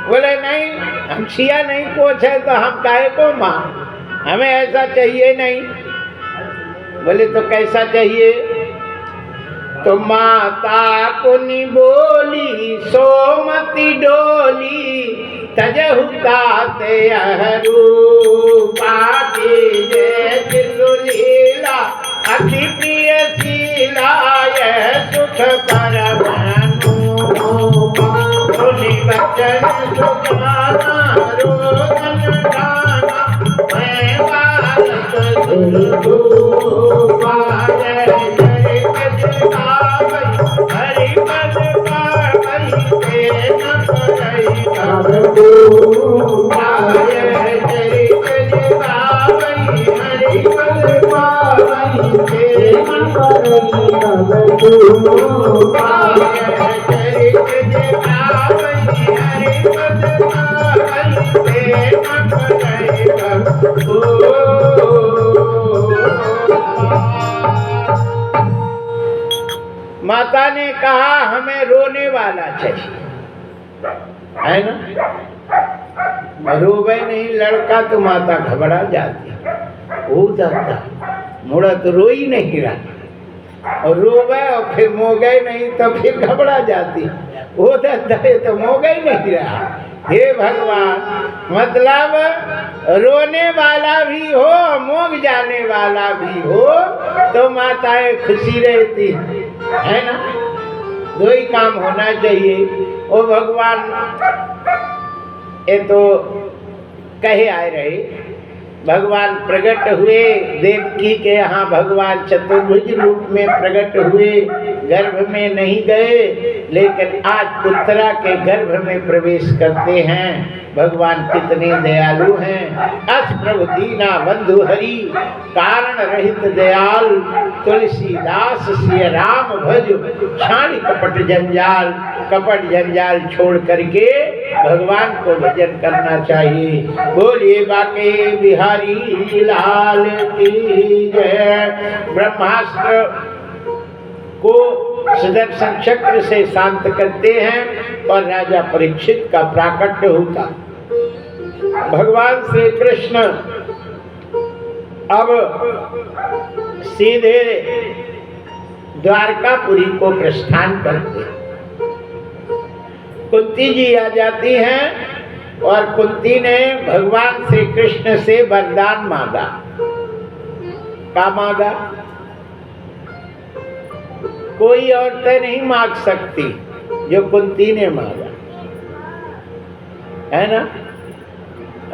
बोले नहीं, हम छिया नहीं पोछे तो हम काहे को मां, हमें ऐसा चाहिए नहीं। बोले तो कैसा चाहिए? तो माता कुनी बोली सोमती डोली, तजहु ताते रूपाती जैसी सुलीला, अति प्रिय शीला यह सुख परमानु। सुनी बचन सुखाना रोदन गाना, मैं बालक सुरभूपा। जय जय कृष्णा हरि पद पावई के न पड़ई। माता ने कहा हमें रोने वाला चाहिए, है ना। रोवे नहीं लड़का तो माता घबरा जाती, हो जाता मुड़ा तो रो ही नहीं रहा, और रोवे और फिर मोगे नहीं तो फिर घबरा जाती, हो जाता है तो मोगे ही नहीं रहा। हे भगवान, मतलब रोने वाला भी हो मोग जाने वाला भी हो तो माताएं खुशी रहती है ना। दो ही काम होना चाहिए। ओ भगवान ये तो कहे आए रहे, भगवान प्रकट हुए देवकी के यहाँ, भगवान चतुर्भुज रूप में प्रकट हुए, गर्भ में नहीं गए लेकिन आज उत्तरा के गर्भ में प्रवेश करते हैं। भगवान कितने दयालु हैं। अस प्रभु दीना बंधु हरि, कारण रहित दयाल, तुलसीदास सिय राम भज, छाड़ कपट जंजाल। कपट जंजाल छोड़ करके भगवान को भजन करना चाहिए। बोलिए बाके बिहारी लाल की जय। ब्रह्मास्त्र को सुदर्शन चक्र से शांत करते हैं और राजा परीक्षित का प्राकट्य होता। भगवान श्री कृष्ण अब सीधे द्वारकापुरी को प्रस्थान करते। कुंती जी आ जाती हैं और कुंती ने भगवान श्री कृष्ण से वरदान मांगा। क्या मांगा? कोई औरतें नहीं मांग सकती जो कुंती ने मांगा, है ना।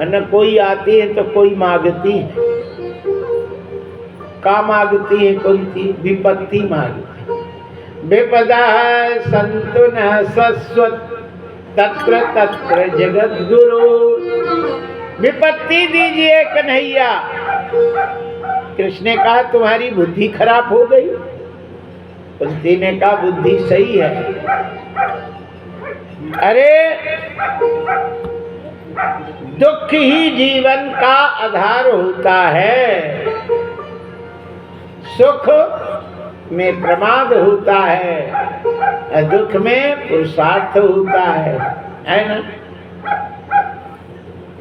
न कोई आती है तो कोई मांगती है। का मांगती है कुंती? विपत्ति मांगती। विपदा संतु न सस्वत तत्र तत्र जगत गुरु। विपत्ति दीजिए कन्हैया। कृष्ण ने कहा तुम्हारी बुद्धि खराब हो गई। कुंती ने कहा बुद्धि सही है। अरे दुख ही जीवन का आधार होता है, सुख में प्रमाद होता है, दुख में पुरुषार्थ होता है ना।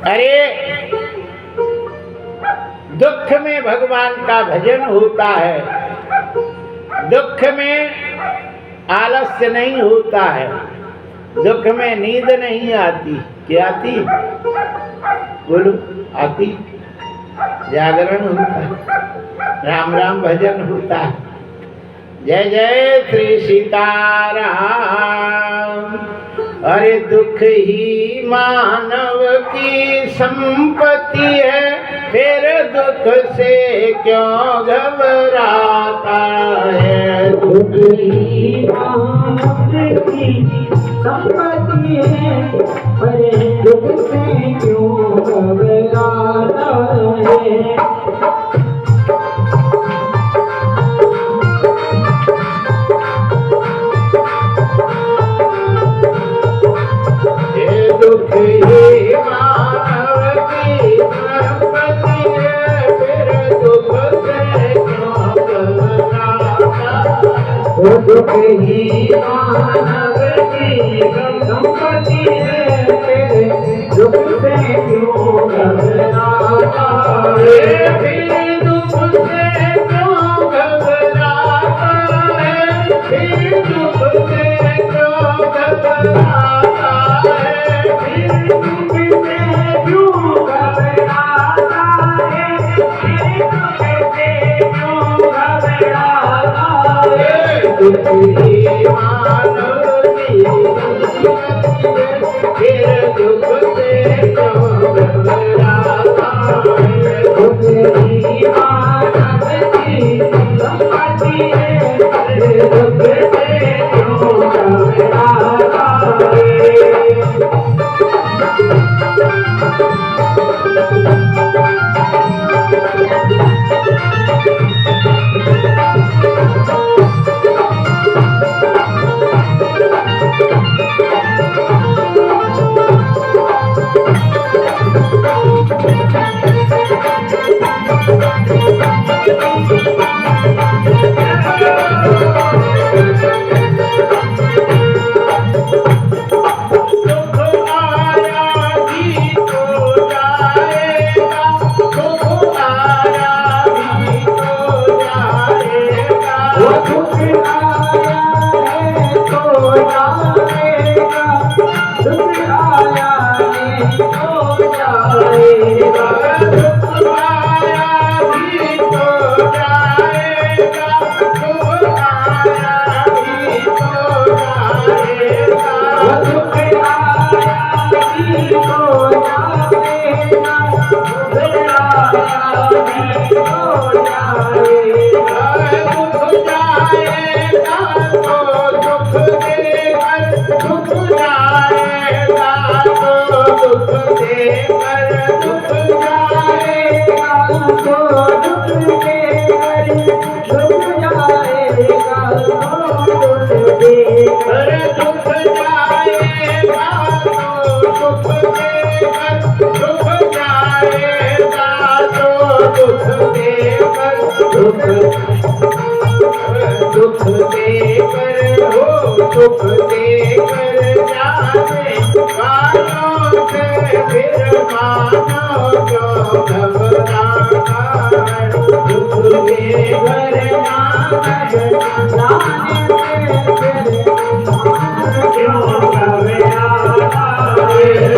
अरे दुख में भगवान का भजन होता है, दुख में आलस्य नहीं होता है, दुख में नींद नहीं आती। क्या आती? बोलो, आती? जागरण होता है, राम राम भजन होता है। जय जय श्री सीताराम। अरे दुख ही मानव की संपत्ति है, फिर दुख से क्यों घबराता है। दुख ही मानव की संपत्ति है, पर दुख से क्यों घबराता है। दुख ही मानव की संपत्ति है, फिर दुख से क्यों घबराता है। दुख ही मानव की संपत्ति है, फिर दुख से क्यों घबराता है। फिर दुख से क्यों घबराता है, फिर दुख से क्यों घबराता है। दुख ही मानव की फिर दुख से क्यों घबराता है। दुख ही मानव की संपत्ति है, फिर दुख से क्यों घबराता है। दुख देकर हो सुख देकर जाने वालों से फिर मानो जो घबराता है। दुख देकर जाने क्यों घबराता है।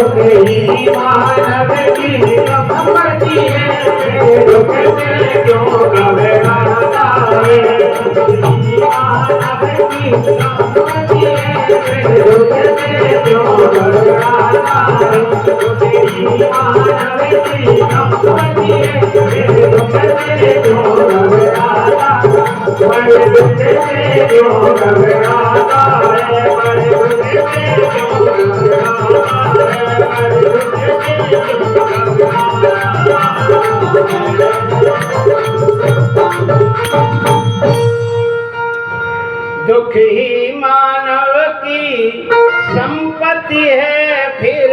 तुझे मानव की संपत्ति है, फिर दुख से क्यों घबराता है। दुख की मानव की संपत्ति है, फिर दुख से क्यों घबराता है। दुख ही मानव की संपत्ति है, फिर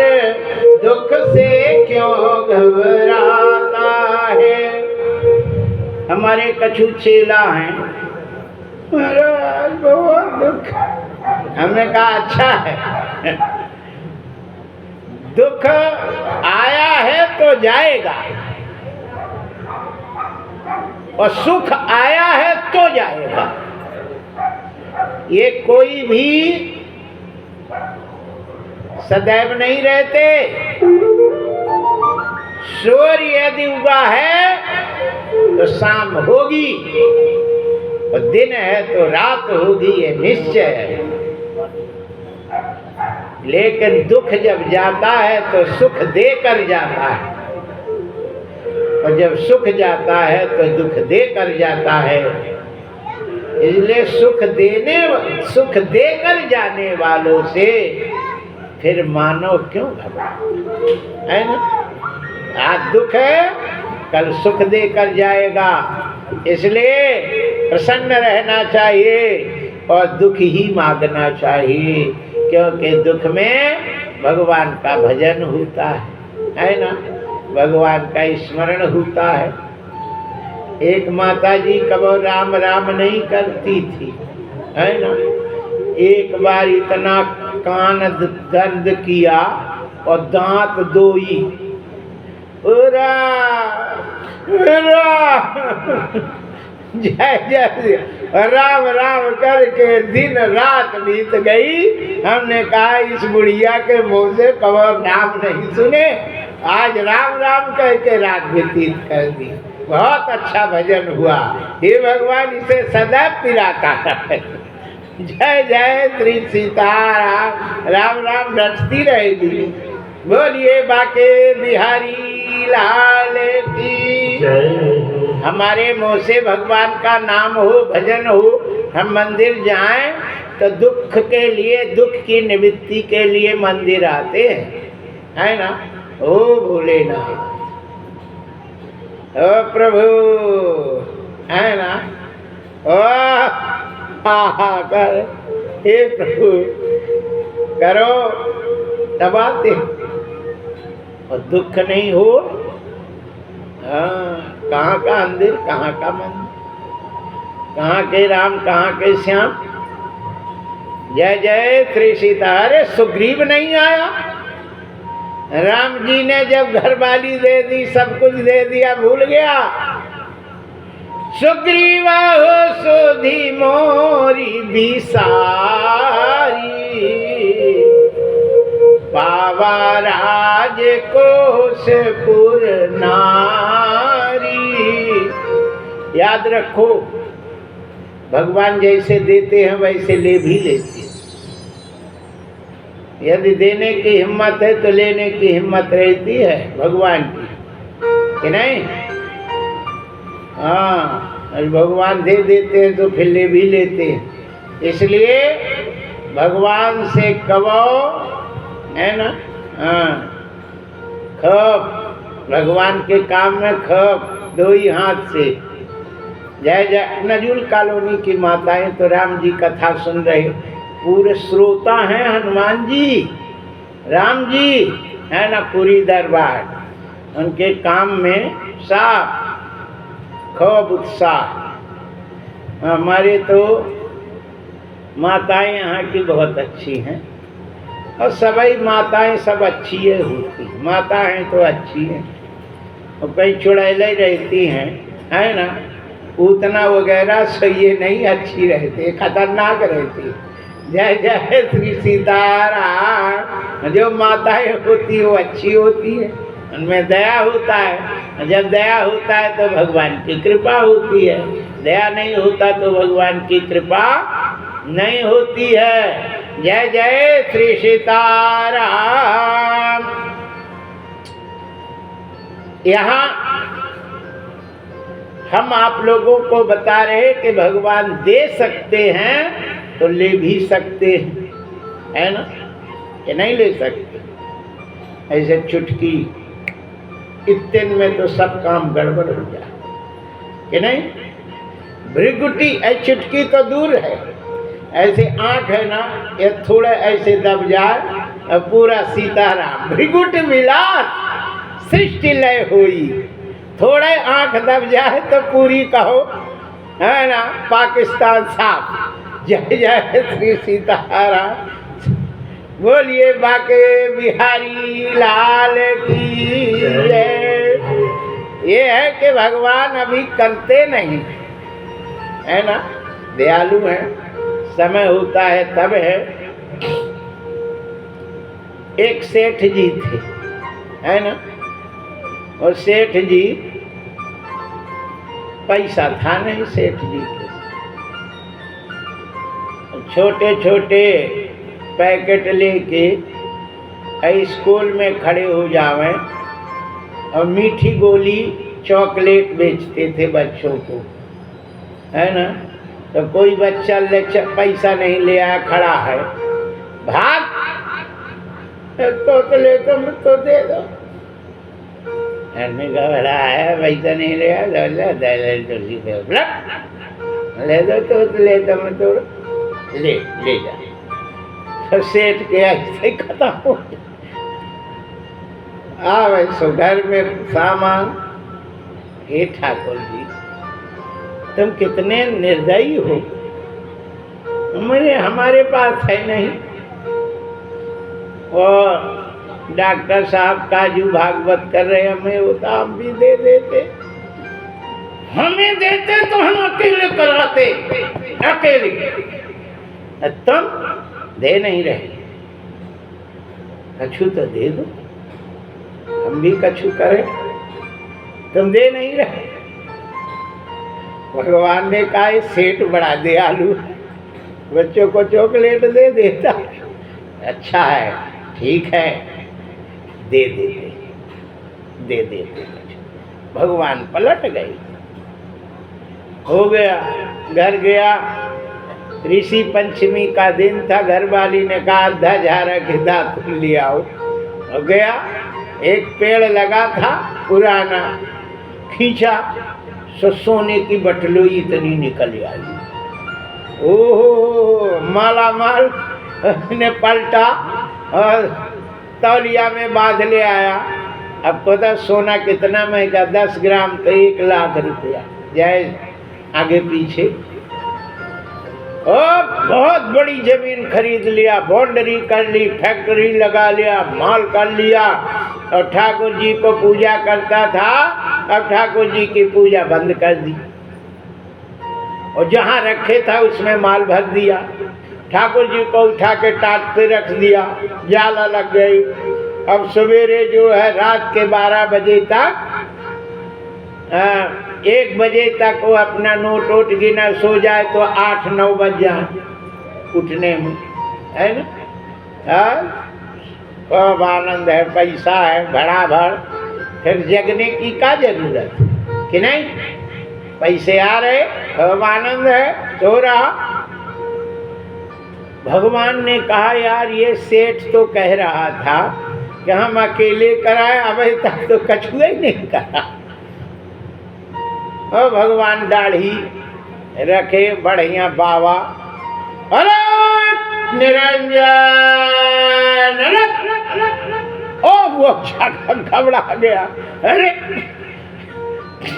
दुख से क्यों घबराता है। हमारे कछु चेला हैं, महाराज बहुत दुख। हमने कहा अच्छा है, दुख आया है तो जाएगा और सुख आया है तो जाएगा। ये कोई भी सदैव नहीं रहते। सूर्य यदि उगा है तो शाम होगी और दिन है तो रात होगी, ये निश्चय है। लेकिन दुख जब जाता है तो सुख देकर जाता है, और जब सुख जाता है तो दुख देकर जाता है। इसलिए सुख देकर जाने वालों से फिर मानो क्यों घबरा, है ना। आज दुख है कल सुख देकर जाएगा। इसलिए प्रसन्न रहना चाहिए और दुख ही मांगना चाहिए, क्योंकि दुख में भगवान का भजन होता है ना, भगवान का स्मरण होता है। एक माता जी कबो राम राम नहीं करती थी, है ना। एक बार इतना कान दर्द किया और दांत दोई, जय जय राम राम करके दिन रात बीत गई। हमने कहा इस बुढ़िया के मुंह से कबर राम नहीं सुने, आज राम राम कह के रात व्यतीत कर दी। बहुत अच्छा भजन हुआ। हे भगवान इसे सदैव पिलाता है। जय जय श्री सीताराम, राम राम रटती रहेगी। बोलिए बाके बिहारी लाल की जय। हमारे मुँह से भगवान का नाम हो, भजन हो, हम मंदिर जाएं तो दुख के लिए, दुख की निवृत्ति के लिए मंदिर आते हैं, है ना। ओ भोलेनाथ, ओ प्रभु, है ना। ओ हा कर, हे प्रभु करो, दबाते और दुख नहीं हो। कहाँ का मंदिर, कहाँ का मंदिर, कहाँ के राम, कहाँ के श्याम। जय जय श्री सीता। अरे सुग्रीव नहीं आया, राम जी ने जब घरवाली दे दी, सब कुछ दे दिया, भूल गया। सुग्रीव हो सुधी मोरी बिसारी, पावा राज कोशपुर नारी। याद रखो, भगवान जैसे देते हैं वैसे ले भी लेते हैं। यदि देने की हिम्मत है तो लेने की हिम्मत रहती है भगवान की, कि नहीं। हाँ, भगवान दे देते हैं तो फिर ले भी लेते हैं। इसलिए भगवान से कहो, है ना। हाँ, खप भगवान के काम में खप, दो ही हाथ से। जय जय। नजूल कॉलोनी की माताएं तो राम जी कथा सुन रहे, पूरे श्रोता हैं हनुमान जी, राम जी, है ना। पूरी दरबार उनके काम में साफ खूब उत्साह। हमारे तो माताएं यहाँ की बहुत अच्छी हैं, और सभी माताएं सब अच्छी है होती। माता हैं तो अच्छी हैं, और कहीं चुड़ैले रहती हैं, है ना। उतना वगैरह से ये नहीं अच्छी रहती, खतरनाक रहती। जय जय श्री सीताराम। जो माताएं होती वो अच्छी होती है, उनमें दया होता है। जब दया होता है तो भगवान की कृपा होती है, दया नहीं होता तो भगवान की कृपा नहीं होती है। जय जय श्री सीताराम। यहाँ हम आप लोगों को बता रहे कि भगवान दे सकते हैं तो ले भी सकते हैं, है ना, कि नहीं ले सकते। ऐसे चुटकी, इतने में तो सब काम गड़बड़ हो जाए, कि नहीं। भृगुटी, चुटकी तो दूर है, ऐसे आँख है ना, ये थोड़ा ऐसे दब जाए और पूरा सीताराम। भृगुट मिलास सृष्टि लय हुई, थोड़े आँख दब जाए तो पूरी कहो, है ना, पाकिस्तान साफ। जय जय श्री सीताराम। बोलिए बाके बिहारी लाल की जय। ये है कि भगवान अभी करते नहीं, है ना, दयालु है। समय होता है तब है। एक सेठ जी थे, है ना, और सेठ जी, पैसा था नहीं सेठ जी के, छोटे छोटे पैकेट लेके स्कूल में खड़े हो जावें और मीठी गोली चॉकलेट बेचते थे बच्चों को, है ना। तो कोई बच्चा पैसा नहीं ले आया, खड़ा है, भाग तो ले, तुम तो दे दो, आदमी घबरा है, पैसा नहीं लिया, ले दो तो ले दो, मैं तो ले जा। तो सेठ के ऐसे खत्म हो गया। भाई सो घर में सामान, हे ठाकुर जी तुम कितने निर्दयी हो, हमारे पास है नहीं। और डॉक्टर साहब काजू भागवत कर रहे, हमें वो तो हम भी दे देते, हमें देते तो हम अकेले कराते, अकेले। तुम दे नहीं रहे, कछु तो दे दो, हम भी कछु करें, तुम दे नहीं रहे। भगवान ने कहा सेठ बड़ा दयालु, बच्चों को चॉकलेट दे देता। अच्छा है, ठीक है, दे देते। भगवान पलट गए, हो गया। घर गया, ऋषि पंचमी का दिन था, घर वाली ने कहा आधा झारा के दातुन ले आओ। हो गया, एक पेड़ लगा था पुराना, खींचा, सोने की बटलोई इतनी निकल आई। ओहो, माला माल ने पलटा और तौलिया में बांध ले आया। अब पता सोना कितना महंगा, 10 ग्राम तो 1 लाख रुपया, जाए आगे पीछे। और बहुत बड़ी जमीन खरीद लिया, बाउंड्री कर ली, फैक्ट्री लगा लिया, माल कर लिया। और ठाकुर जी को पूजा करता था, अब ठाकुर जी की पूजा बंद कर दी, और जहाँ रखे था उसमें माल भर दिया। ठाकुर जी को उठा के टाट पे रख दिया, जाला लग गई। अब सवेरे जो है रात के 12 बजे तक 1 बजे तक वो अपना नोट वोट गिना, सो जाए तो 8-9 बज जाए उठने में, है ना। खूब आनंद है, पैसा है भड़ा भर, फिर जगने की क्या जरूरत कि नहीं, पैसे आ रहे, खूब आनंद है, सो रहा। भगवान ने कहा यार ये सेठ तो कह रहा था कि हम अकेले कराए, अभी तक तो कछुआ ही नहीं करा। और भगवान दाढ़ी रखे, बढ़िया बाबा, अरे निरंजन, ओ वो घबरा गया, अरे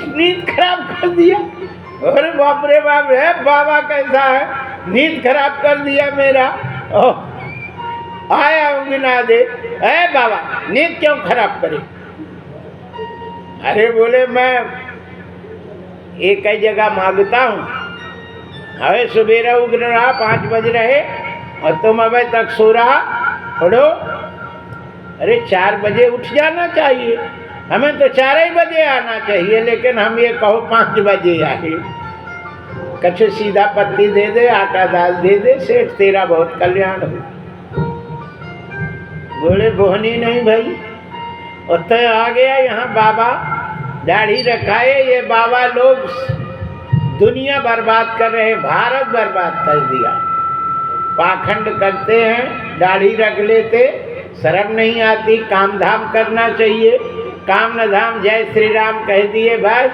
नींद खराब कर दिया। अरे बाप रे बाप, है बाबा कैसा है, नींद खराब कर दिया मेरा। आया हूँ गिना दे, है बाबा नींद क्यों खराब करे। अरे बोले मैं एक ही जगह मांगता हूँ, अरे सुबेरा उग रहा, 5 बज रहे और तुम अभी तक सो रहा। उठो, अरे 4 बजे उठ जाना चाहिए, हमें तो 4 ही बजे आना चाहिए, लेकिन हम ये कहो 5 बजे आए। कछु सीधा पत्ती दे दे, आटा दाल दे दे, सेठ तेरा बहुत कल्याण हो। बोले बोहनी नहीं भाई, और तो आ गया यहाँ बाबा, दाढ़ी रखाए। ये बाबा लोग दुनिया बर्बाद कर रहे, भारत बर्बाद कर दिया, पाखंड करते हैं, दाढ़ी रख लेते, शर्म नहीं आती। काम धाम करना चाहिए, काम न धाम जय श्री राम कह दिए बस,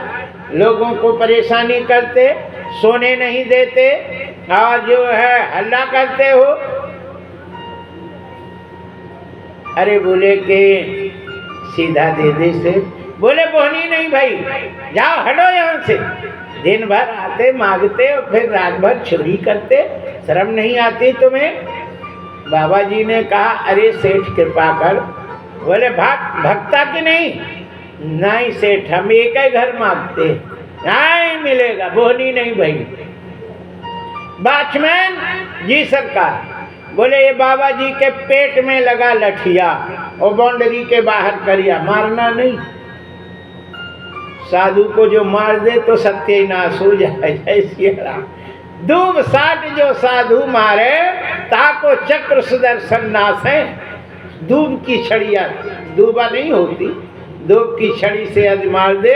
लोगों को परेशानी करते, सोने नहीं देते, और जो है हल्ला करते हो। अरे बोले कि सीधा दे दे से, बोले बोहनी नहीं भाई, जाओ हटो यहाँ से। दिन भर आते मांगते और फिर रात भर चोरी करते, शर्म नहीं आती तुम्हें। बाबा जी ने कहा अरे सेठ कृपा कर। बोले भक्ता की नहीं सेठ, हम एक ही घर मांगते, नहीं मिलेगा, बोहनी नहीं भाई। वॉचमैन जी सरकार। बोले ये बाबा जी के पेट में लगा लठिया और बाउंड्री के बाहर करिया, मारना नहीं। साधु को जो मार दे तो सत्यानाश हो जाए, जैसे दूब साठ जो साधु मारे ताको चक्र सुदर्शन नाश है। दूब की छड़िया दूबा नहीं होती, दूब की छड़ी से यदि मार दे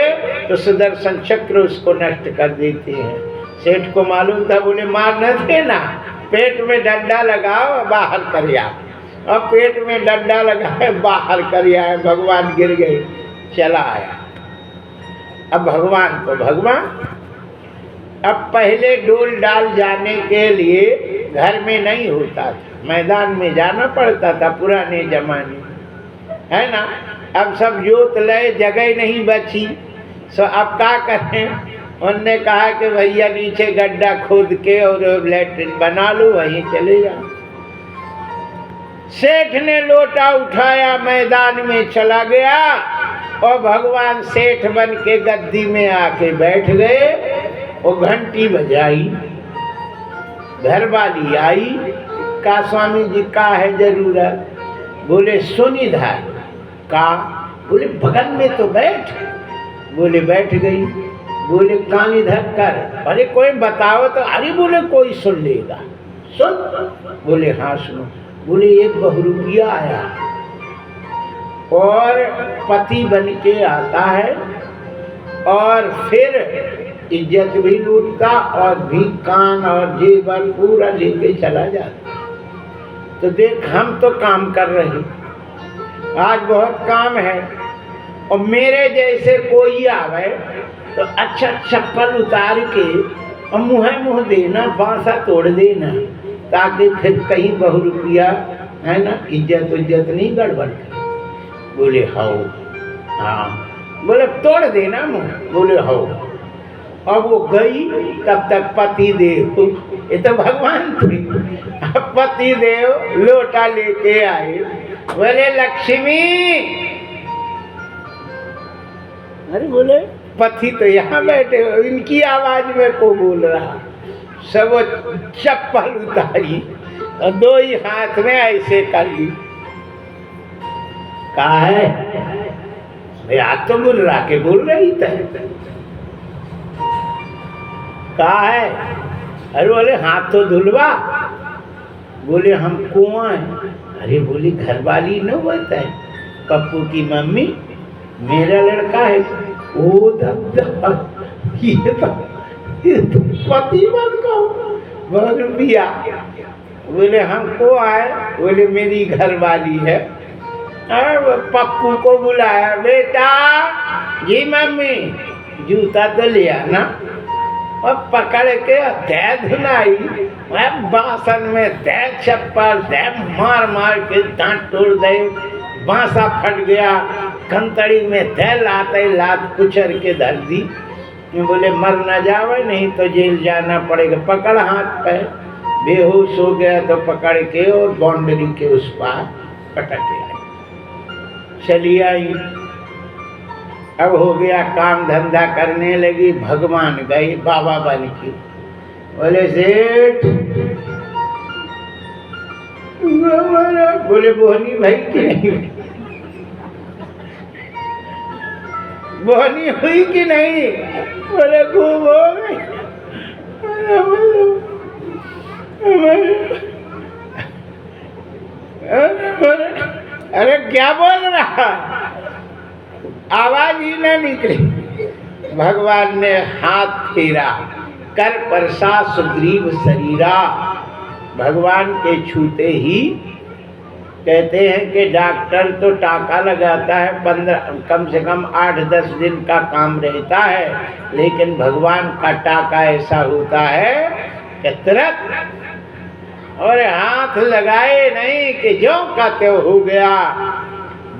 तो सुदर्शन चक्र उसको नष्ट कर देते हैं। सेठ को मालूम था, बोले मार न देना, पेट में डंडा लगाओ बाहर कर आओ। अब पेट में डंडा लगाए बाहर कर आए, भगवान गिर गए, चला आया। अब भगवान तो भगवान। अब पहले डोल डाल जाने के लिए घर में नहीं होता था, मैदान में जाना पड़ता था पुराने जमाने में, है ना। अब सब जोत लय, जगह नहीं बची, सो अब क्या करें। उनने कहा कि भैया नीचे गड्ढा खोद के और लैट्रिन बना लो, वहीं चले जाओ। सेठ ने लोटा उठाया, मैदान में चला गया और भगवान सेठ बन के गद्दी में आके बैठ गए और घंटी बजाई। घर वाली आई, का स्वामी जी का है जरूरत? बोले सुन इधर। का? बोले बगल में तो बैठ। बोले बैठ गई। बोले कान इधर कर। अरे कोई बताओ तो। अरे बोले कोई सुन लेगा, सुन। बोले हाँ सुनो। बोले एक बहुरूपिया आया और पति बन के आता है और फिर इज्जत भी लूटता और भी कान और जेवर पूरा लेके चला जाता। तो देख हम तो काम कर रहे, आज बहुत काम है, और मेरे जैसे कोई आवे तो अच्छा चप्पल उतार के और मुँह देना, बांसा तोड़ देना, ताकि फिर कहीं बहुरूपिया है ना इज्जत उज्जत नहीं गड़बड़ करे। बोले हाओ। हाँ। बोले तोड़ देना मुँह। बोले हाओ। अब वो गई, तब तक पति देव, ये तो भगवान थे, अब पति देव लोटा लेके आए। बोले लक्ष्मी। अरे बोले पति तो यहाँ बैठे हो, इनकी आवाज में को बोल रहा। सब चप्पल उतारी और दो ही हाथ में ऐसे कर ली। कहा है आज तो बोल रहा के बोल रही था। कहा है? अरे बोले हाथ तो धुलवा। बोले हम कुआं हैं। अरे बोली घर वाली न होता है, पप्पू की मम्मी, मेरा लड़का है। ओ दादा, ये तो पति बन को बहुरूपिया। बोले हमको आए। बोले मेरी घर वाली है। पप्पू को बुलाया, बेटा जी मम्मी जूता तो ले आना, और पकड़ के दे धुलाई, बासन में दे चप्पल दे, मार मार के दांत तोड़ दे, बांसा फट गया, कंतड़ी में दे लाते लात कुचर के धर दी। बोले मर न जावे, नहीं तो जेल जाना पड़ेगा। पकड़ हाथ पे, बेहोश हो गया तो पकड़ के और बाउंड्री के उस पार पटक के आई। चली आई। अब हो गया काम धंधा करने लगी, भगवान गई बाबा बन के। बोले सेठ। बोले बोहनी भाई की नहीं, बोहनी हुई कि नहीं? बोले खूब हो गई। अरे क्या बोल रहा, आवाज ही न निकली। भगवान ने हाथ फेरा, कर परसा सुग्रीव शरीरा। भगवान के छूते ही कहते हैं कि डॉक्टर तो टाका लगाता है, 15 कम से कम 8-10 दिन का काम रहता है, लेकिन भगवान का टाका ऐसा होता है कि तुरंत, और हाथ लगाए नहीं कि जो का त्यों हो गया,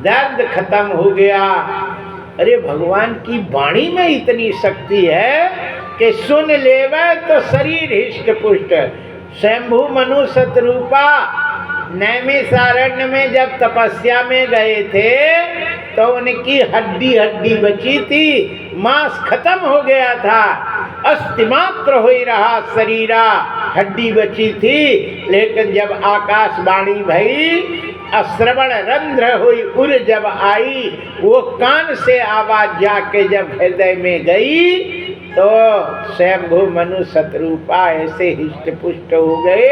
दर्द खत्म हो गया। अरे भगवान की वाणी में इतनी शक्ति है कि सुन लेवे तो शरीर हिष्ट पुष्ट। शंभु मनु शतरूपा नैमिषारण्य में जब तपस्या में गए थे तो उनकी हड्डी हड्डी बची थी, मांस खत्म हो गया था, अस्थि मात्र हो ही रहा शरीरा, हड्डी बची थी। लेकिन जब आकाशवाणी भई, अश्रवण रंध्र हुई उर जब आई, वो कान से आवाज जाके जब हृदय में गई तो स्वयंभू मनु शतरूपा ऐसे हिष्ट पुष्ट हो गए,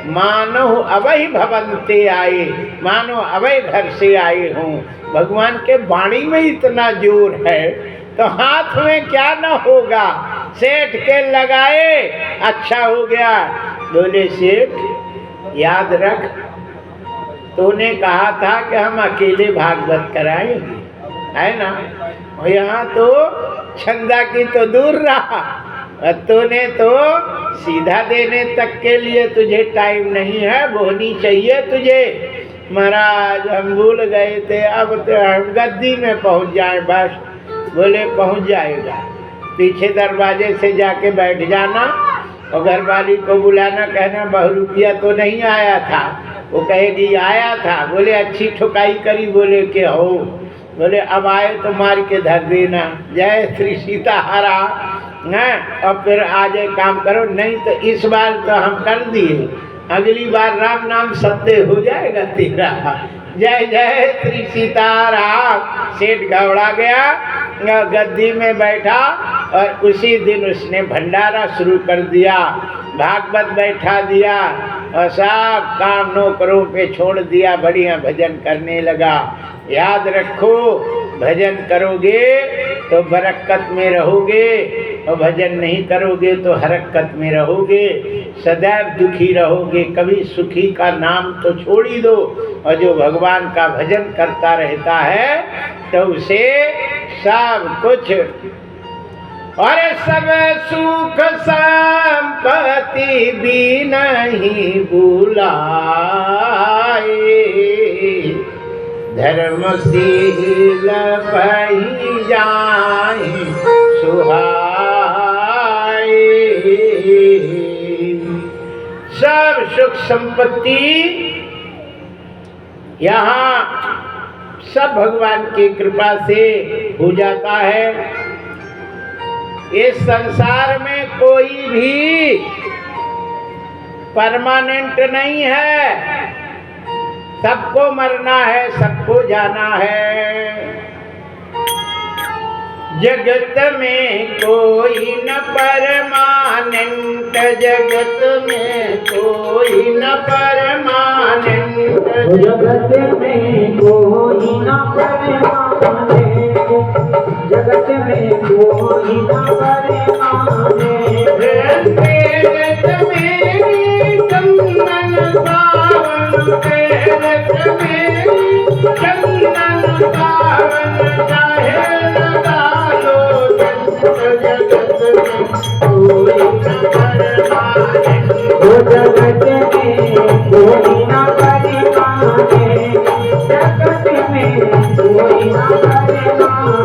मानो अवै भवंते आए, मानो अवै घर से आए हों। भगवान के वाणी में इतना जोर है तो हाथ में क्या न होगा। सेठ के लगाए, अच्छा हो गया। बोले सेठ याद रख, तूने कहा था कि हम अकेले भागवत कराएंगे, है ना। और यहाँ तो छंदा की तो दूर रहा, और तूने तो सीधा देने तक के लिए तुझे टाइम नहीं है, बोनी चाहिए तुझे। महाराज हम भूल गए थे, अब तो हम गद्दी में पहुँच जाए बस। बोले पहुँच जाएगा, पीछे दरवाजे से जाके बैठ जाना और घरवाली को बुलाना, कहना बहु रुपया तो नहीं आया था। वो कहेगी आया था। बोले अच्छी ठुकाई करी, बोले कि हो। बोले अब आए तो मार के धर देना। जय श्री सीताहरा हैं। और फिर आज एक काम करो, नहीं तो इस बार तो हम कर दिए, अगली बार राम नाम सत्य हो जाएगा तेरा। जय जय श्री सीताराम। सेठ घबरा गया, गद्दी में बैठा और उसी दिन उसने भंडारा शुरू कर दिया, भागवत बैठा दिया और सब काम नौकरों पे छोड़ दिया, बढ़िया भजन करने लगा। याद रखो, भजन करोगे तो बरकत में रहोगे, और भजन नहीं करोगे तो हरकत में रहोगे, सदैव दुखी रहोगे। कभी सुखी का नाम तो छोड़ ही दो, और जो भगवान का भजन करता रहता है तो उसे सब कुछ, और सब सुख संपत्ति भी नहीं बुलाए, धर्मशील बही जाए सुहाए। सब सुख संपत्ति यहाँ सब भगवान की कृपा से हो जाता है। इस संसार में कोई भी परमानेंट नहीं है, सबको मरना है, सबको जाना है। जगत में कोई न परमानेंट, जगत में कोई न परमानेंट, जगत में कोई न परमानेंट, जगत में कोई न परमानेंट। जगत में चंदन सावन, जगत में चंदन सावन चाहे लगा लो, जगत में कोई न परमानेंट, जगत में कोई न परमानेंट, जगत में कोई न परमानेंट।